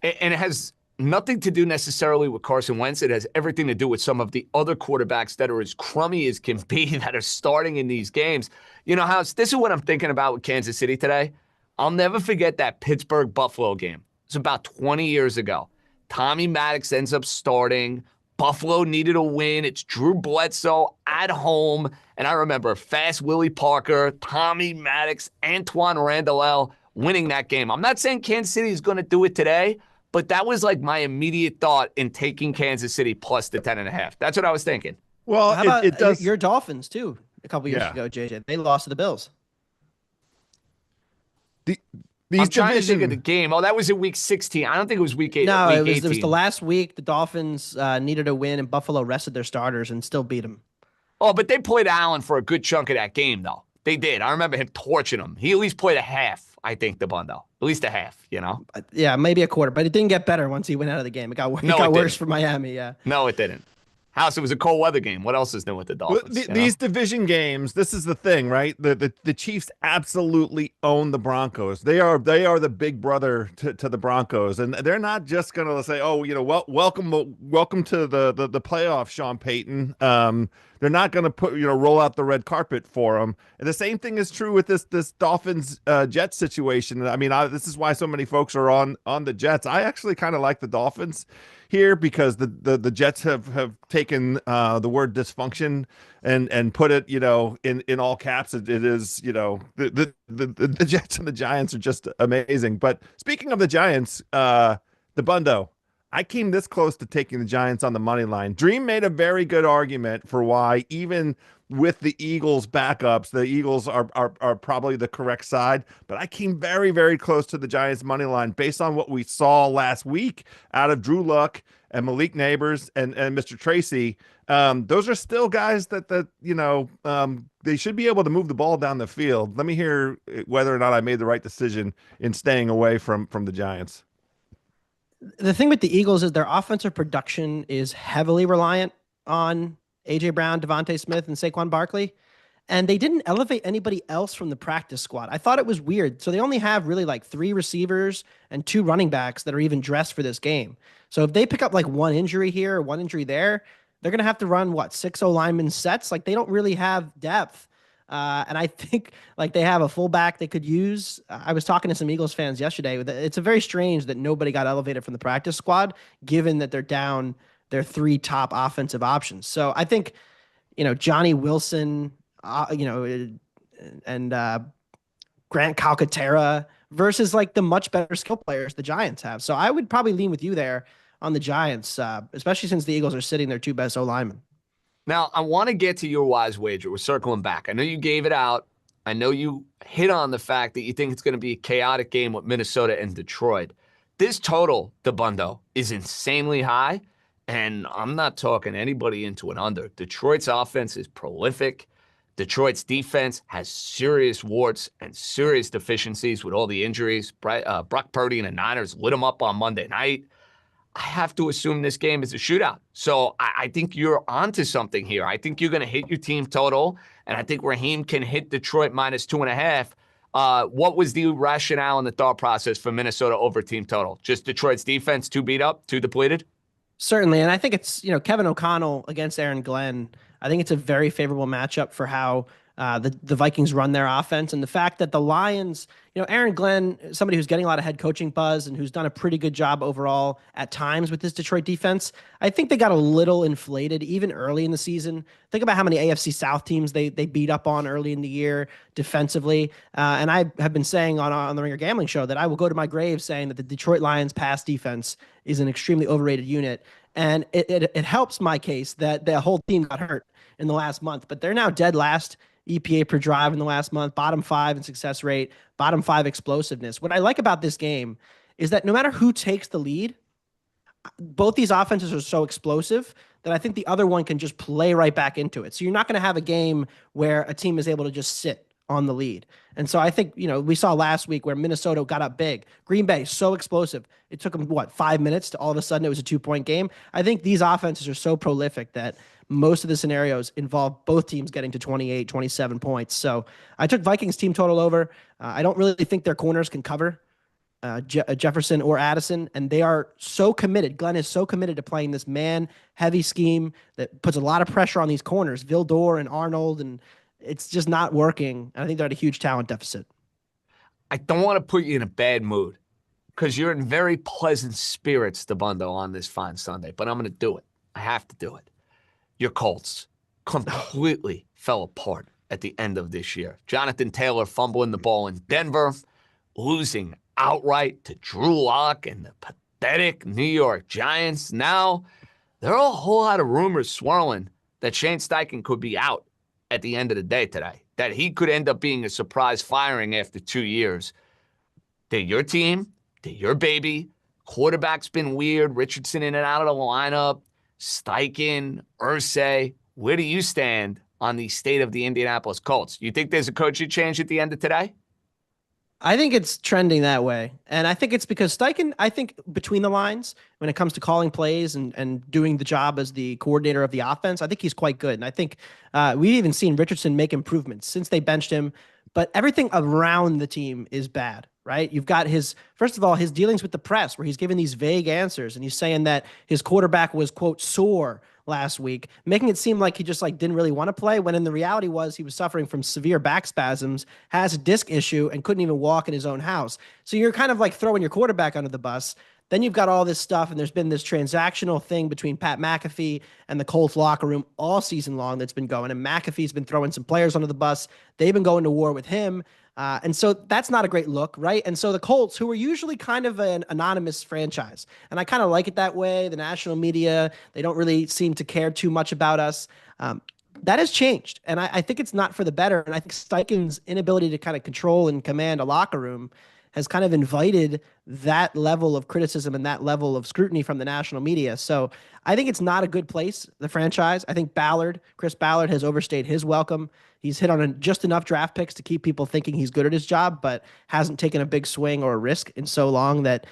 And it has nothing to do necessarily with Carson Wentz. It has everything to do with some of the other quarterbacks that are as crummy as can be that are starting in these games. You know, House, this is what I'm thinking about with Kansas City today. I'll never forget that Pittsburgh-Buffalo game. It's about 20 years ago. Tommy Maddox ends up starting. Buffalo needed a win. It's Drew Bledsoe at home. And I remember Fast Willie Parker, Tommy Maddox, Antoine Randall winning that game. I'm not saying Kansas City is going to do it today, but that was like my immediate thought in taking Kansas City plus the 10.5. That's what I was thinking. Well, How about it does. your Dolphins too? A couple years ago, JJ, they lost to the Bills. I'm trying to think of the game. Oh, that was in week 16. I don't think it was week 8. No, week it was 18. it was the last week. The Dolphins needed a win, and Buffalo rested their starters and still beat them. Oh, but they played Allen for a good chunk of that game, though. They did. I remember him torching him. He at least played a half, I think, the Bundo. At least a half, you know? Yeah, maybe a quarter, but it didn't get better once he went out of the game. It got worse for Miami, yeah. No, it didn't. House, it was a cold weather game. What else is new with the Dolphins? Well, these division games, this is the thing, right? The Chiefs absolutely own the Broncos. They are the big brother to the Broncos, and they're not just going to say, "Oh, welcome to the playoffs, Sean Payton." They're not going to roll out the red carpet for them. And the same thing is true with this Dolphins Jets situation. I mean, this is why so many folks are on the Jets. I actually kind of like the Dolphins here because the Jets have taken the word dysfunction and put it in all caps. It is the Jets and the Giants are just amazing. But speaking of the Giants, the Bundo, I came this close to taking the Giants on the money line. Dream made a very good argument for why even with the Eagles backups, the Eagles are probably the correct side, but I came very, very close to the Giants money line based on what we saw last week out of Drew Luck and Malik Neighbors and Mr. Tracy. Those are still guys that they should be able to move the ball down the field. Let me hear whether or not I made the right decision in staying away from the Giants. The thing with the Eagles is their offensive production is heavily reliant on A.J. Brown, Devontae Smith, and Saquon Barkley, and they didn't elevate anybody else from the practice squad. I thought it was weird. So they only have really like 3 receivers and 2 running backs that are even dressed for this game. So if they pick up like 1 injury here or 1 injury there, they're going to have to run 6 O-lineman sets. Like they don't really have depth. And I think like they have a fullback they could use. I was talking to some Eagles fans yesterday. It's a very strange that nobody got elevated from the practice squad, given that they're down their 3 top offensive options. So I think, Johnny Wilson, and Grant Calcaterra versus like the much better skill players the Giants have. So I would probably lean with you there on the Giants, especially since the Eagles are sitting their 2 best O-linemen. Now, I want to get to your wise wager. We're circling back. I know you gave it out. I know you hit on the fact that you think it's going to be a chaotic game with Minnesota and Detroit. This total, DeBundo, is insanely high, and I'm not talking anybody into an under. Detroit's offense is prolific. Detroit's defense has serious warts and serious deficiencies with all the injuries. Brock Purdy and the Niners lit them up on Monday night. I have to assume this game is a shootout. So I think you're onto something here. I think you're going to hit your team total, and I think Raheem can hit Detroit -2.5. What was the rationale and the thought process for Minnesota over team total? Just Detroit's defense too beat up, too depleted? Certainly, and I think it's, Kevin O'Connell against Aaron Glenn. I think it's a very favorable matchup for how the Vikings run their offense, and the fact that the Lions, Aaron Glenn, somebody who's getting a lot of head coaching buzz and who's done a pretty good job overall at times with this Detroit defense. I think they got a little inflated even early in the season. Think about how many AFC South teams they beat up on early in the year defensively. And I have been saying on the Ringer Gambling Show that I will go to my grave saying that the Detroit Lions pass defense is an extremely overrated unit. And it helps my case that the whole team got hurt in the last month, but they're now dead last EPA per drive in the last month, bottom 5 in success rate, bottom 5 explosiveness. What I like about this game is that no matter who takes the lead, both these offenses are so explosive that I think the other one can just play right back into it. So you're not going to have a game where a team is able to just sit on the lead. And so I think, we saw last week where Minnesota got up big. Green Bay, so explosive. It took them, 5 minutes to all of a sudden it was a 2-point game. I think these offenses are so prolific that most of the scenarios involve both teams getting to 28, 27 points. So I took Vikings team total over. I don't really think their corners can cover Jefferson or Addison, and they are so committed. Glenn is so committed to playing this man-heavy scheme that puts a lot of pressure on these corners, Vildor and Arnold, and it's just not working. I think they're at a huge talent deficit. I don't want to put you in a bad mood because you're in very pleasant spirits, DeBundo, on this fine Sunday, but I'm going to do it. I have to do it. Your Colts completely fell apart at the end of this year. Jonathan Taylor fumbling the ball in Denver, losing outright to Drew Lock and the pathetic New York Giants. Now, there are a whole lot of rumors swirling that Shane Steichen could be out at the end of the day today, that he could end up being a surprise firing after 2 years. They're your team. They're your baby. Quarterback's been weird. Richardson in and out of the lineup. Steichen, Irsay. Where do you stand on the state of the Indianapolis Colts? You think there's a coaching change at the end of today? I think it's trending that way. And I think it's because Steichen, I think between the lines, when it comes to calling plays and doing the job as the coordinator of the offense, I think he's quite good. And I think we've even seen Richardson make improvements since they benched him. But everything around the team is bad, right? You've got first of all, his dealings with the press, where he's giving these vague answers and he's saying that his quarterback was, quote, sore last week, making it seem like he just didn't really want to play, when in the reality was he was suffering from severe back spasms, has a disc issue, and couldn't even walk in his own house. So you're kind of throwing your quarterback under the bus. Then you've got all this stuff, and there's been this transactional thing between Pat McAfee and the Colts locker room all season long that's been going, and McAfee's been throwing some players under the bus. They've been going to war with him. And so that's not a great look, right? And so the Colts, who are usually kind of an anonymous franchise, and I kind of like it that way, the national media, they don't really seem to care too much about us. That has changed, and I think it's not for the better. And I think Steichen's inability to kind of control and command a locker room has kind of invited that level of criticism and that level of scrutiny from the national media. So I think it's not a good place, the franchise. I think Chris Ballard has overstayed his welcome. He's hit on just enough draft picks to keep people thinking he's good at his job, but hasn't taken a big swing or a risk in so long that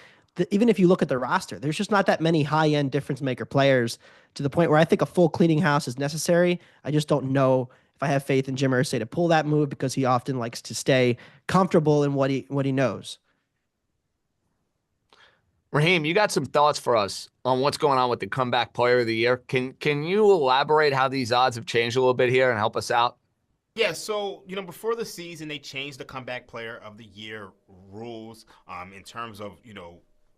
even if you look at the roster, there's just not that many high-end difference maker players, to the point where I think a full cleaning house is necessary. I just don't know if I have faith in Jim Irsay to pull that move, because he often likes to stay comfortable in what he knows. Raheem, you got some thoughts for us on what's going on with the comeback player of the year. Can you elaborate how these odds have changed a little bit here and help us out? Yeah, so, before the season, they changed the comeback player of the year rules in terms of,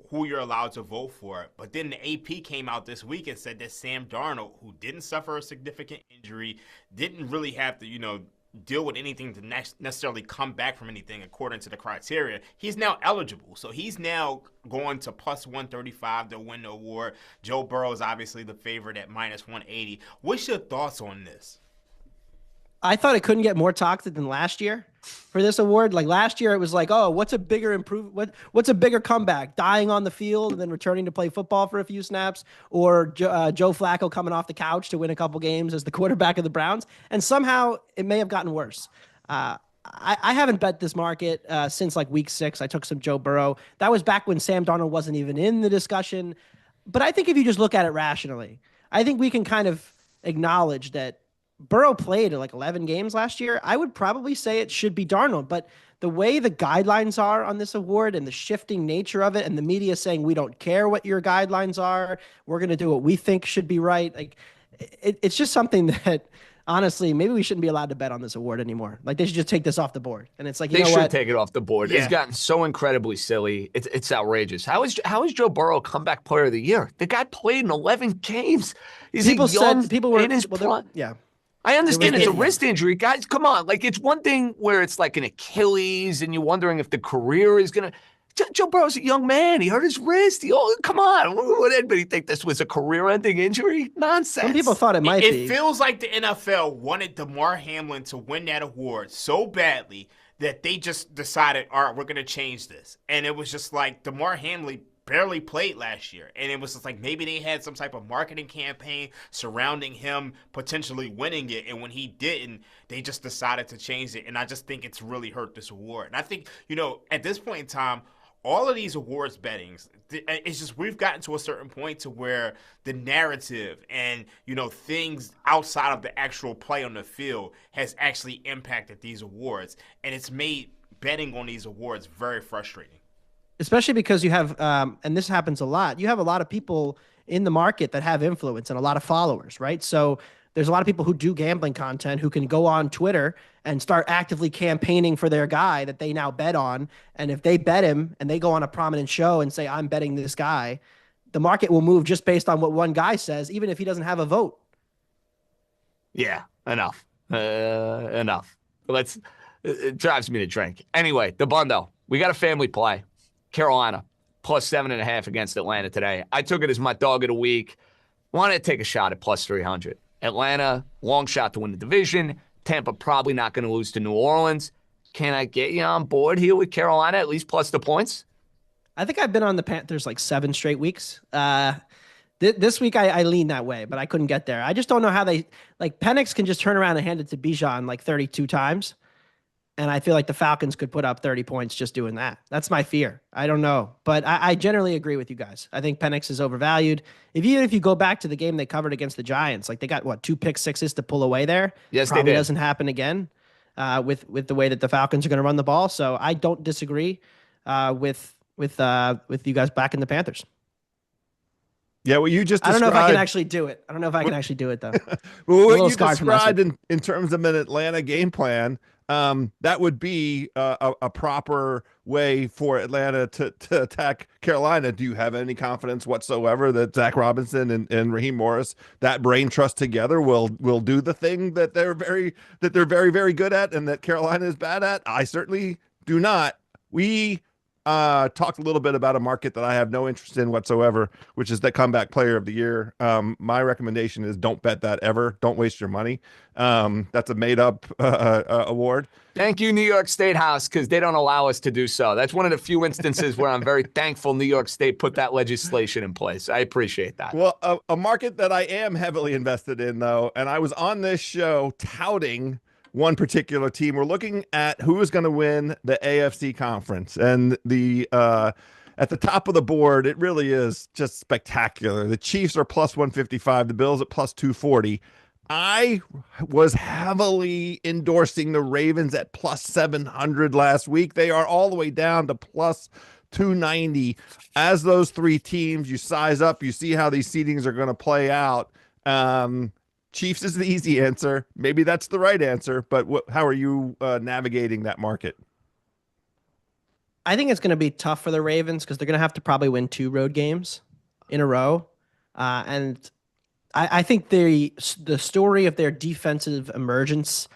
who you're allowed to vote for. But then the AP came out this week and said that Sam Darnold, who didn't suffer a significant injury, didn't really have to, deal with anything to necessarily come back from anything according to the criteria, he's now eligible. So he's now going to plus 135 to win the award. Joe Burrow is obviously the favorite at minus 180. What's your thoughts on this? I thought it couldn't get more toxic than last year for this award. Last year, it was what's a bigger what's a bigger comeback? Dying on the field and then returning to play football for a few snaps, or Joe Flacco coming off the couch to win a couple games as the quarterback of the Browns. And somehow it may have gotten worse. I haven't bet this market since week 6. I took some Joe Burrow. That was back when Sam Darnold wasn't even in the discussion. But I think if you just look at it rationally, I think we can kind of acknowledge that Burrow played 11 games last year. I would probably say it should be Darnold, but the way the guidelines are on this award and the shifting nature of it, and the media saying we don't care what your guidelines are, we're going to do what we think should be right. It's just something that honestly, maybe we shouldn't be allowed to bet on this award anymore. They should just take this off the board. And it's they should take it off the board. Yeah. It's gotten so incredibly silly. It's outrageous. How is Joe Burrow comeback player of the year? The guy played in 11 games. People were in his prime. Yeah. I understand it's a wrist injury. Guys, come on. It's one thing where it's an Achilles and you're wondering if the career is going to... Joe Burrow's a young man. He hurt his wrist. Come on. Would anybody think this was a career-ending injury? Nonsense. Some people thought it might be. It feels like the NFL wanted Damar Hamlin to win that award so badly that they just decided, all right, we're going to change this. And it was just Damar Hamlin barely played last year, and it was just maybe they had some type of marketing campaign surrounding him potentially winning it, and when he didn't, they just decided to change it. And I just think it's really hurt this award. And I think at this point in time, all of these awards bettings, it's just we've gotten to a certain point to where the narrative and things outside of the actual play on the field has actually impacted these awards, and it's made betting on these awards very frustrating. Especially because you have, and this happens a lot, you have a lot of people in the market that have influence and a lot of followers, right? So there's a lot of people who do gambling content who can go on Twitter and start actively campaigning for their guy that they now bet on. And if they bet him and they go on a prominent show and say, I'm betting this guy, the market will move just based on what one guy says, even if he doesn't have a vote. Yeah, enough. Enough. It drives me to drink. Anyway, the bundle. We got a family play. Carolina, plus 7.5 against Atlanta today. I took it as my dog of the week. Wanted to take a shot at plus 300. Atlanta, long shot to win the division. Tampa probably not going to lose to New Orleans. Can I get you on board here with Carolina, at least plus the points? I think I've been on the Panthers like 7 straight weeks. This week I lean that way, but I couldn't get there. I just don't know how they like Penix can just turn around and hand it to Bijan like 32 times. And I feel like the Falcons could put up 30 points just doing that. That's my fear. I don't know. But I generally agree with you guys. I think Penix is overvalued. Even if you go back to the game they covered against the Giants, like they got, 2 pick sixes to pull away there? Yes, Probably they did. doesn't happen again with the way that the Falcons are going to run the ball. So I don't disagree with you guys backing the Panthers. Yeah, what you just I don't described. know if I can actually do it. I don't know if I can actually do it, though. Well, what you scarred from last described in terms of an Atlanta game plan, that would be a proper way for Atlanta to attack Carolina. Do you have any confidence whatsoever that Zach Robinson and Raheem Morris, that brain trust together, will do the thing that they're very, very good at and that Carolina is bad at? I certainly do not. We talked a little bit about a market that I have no interest in whatsoever, which is the comeback player of the year. My recommendation is don't bet that ever. Don't waste your money. That's a made up award. Thank you, New York State House, because they don't allow us to do so. That's one of the few instances where I'm very thankful New York State put that legislation in place. I appreciate that. Well, a market that I am heavily invested in, though, and I was on this show touting one particular team. We're looking at who is going to win the AFC conference, and the at the top of the board, it really is just spectacular. The Chiefs are plus 155, the Bills at plus 240. I was heavily endorsing the Ravens at plus 700 last week. They are all the way down to plus 290. As those 3 teams, you size up, you see how these seedings are going to play out. Chiefs is the easy answer. Maybe that's the right answer, but how are you navigating that market? I think it's going to be tough for the Ravens because they're going to have to probably win 2 road games in a row. And I think the story of their defensive emergence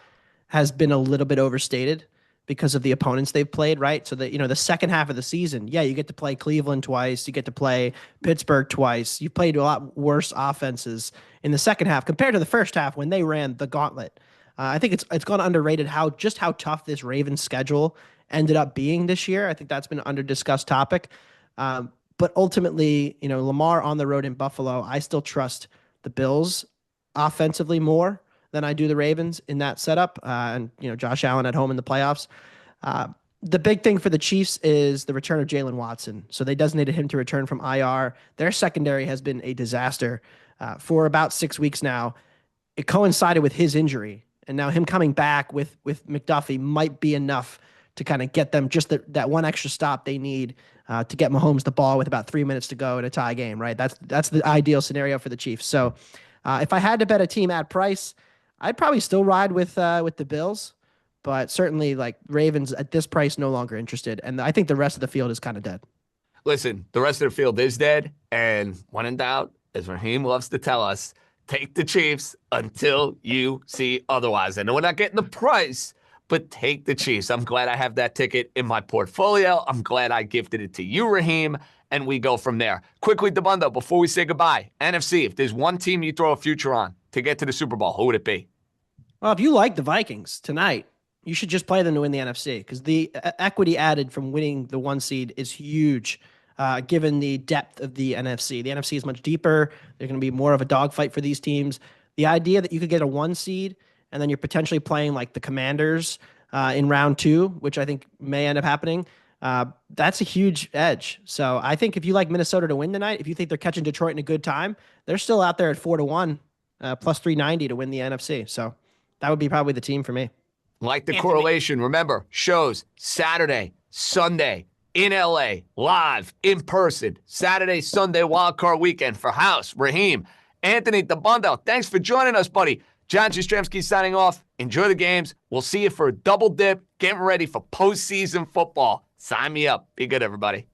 has been a little bit overstated because of the opponents they've played, right? So that, the second half of the season, you get to play Cleveland twice, you get to play Pittsburgh twice. You played a lot worse offenses in the second half compared to the first half when they ran the gauntlet. I think it's gone underrated how tough this Ravens schedule ended up being this year. I think that's been an under-discussed topic. But ultimately, Lamar on the road in Buffalo, I still trust the Bills offensively more than I do the Ravens in that setup. And Josh Allen at home in the playoffs. The big thing for the Chiefs is the return of Jalen Watson. So they designated him to return from IR. Their secondary has been a disaster for about 6 weeks now. It coincided with his injury. And now him coming back with McDuffie might be enough to kind of get them just that one extra stop they need to get Mahomes the ball with about 3 minutes to go in a tie game, right? That's the ideal scenario for the Chiefs. So if I had to bet a team at price, I'd probably still ride with the Bills, but certainly like Ravens at this price, no longer interested. And I think the rest of the field is kind of dead. Listen, the rest of the field is dead. And when in doubt, as Raheem loves to tell us, take the Chiefs until you see otherwise. I know we're not getting the price, but take the Chiefs. I'm glad I have that ticket in my portfolio. I'm glad I gifted it to you, Raheem, and we go from there. Quickly, DeBundo, before we say goodbye, NFC, if there's one team you throw a future on to get to the Super Bowl, who would it be? Well, if you like the Vikings tonight, you should just play them to win the NFC because the equity added from winning the 1 seed is huge, given the depth of the NFC. The NFC is much deeper. There's going to be more of a dogfight for these teams. The idea that you could get a 1 seed and then you're potentially playing like the Commanders in round 2, which I think may end up happening, that's a huge edge. So I think if you like Minnesota to win tonight, if you think they're catching Detroit in a good time, they're still out there at 4-1, plus 390 to win the NFC. So that would be probably the team for me. Like the correlation. Remember, shows Saturday, Sunday in LA, live, in person. Saturday, Sunday, wildcard weekend for House, Raheem, Anthony, DeBundo. Thanks for joining us, buddy. John Jastremski signing off. Enjoy the games. We'll see you for a double dip, getting ready for postseason football. Sign me up. Be good, everybody.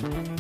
Peace.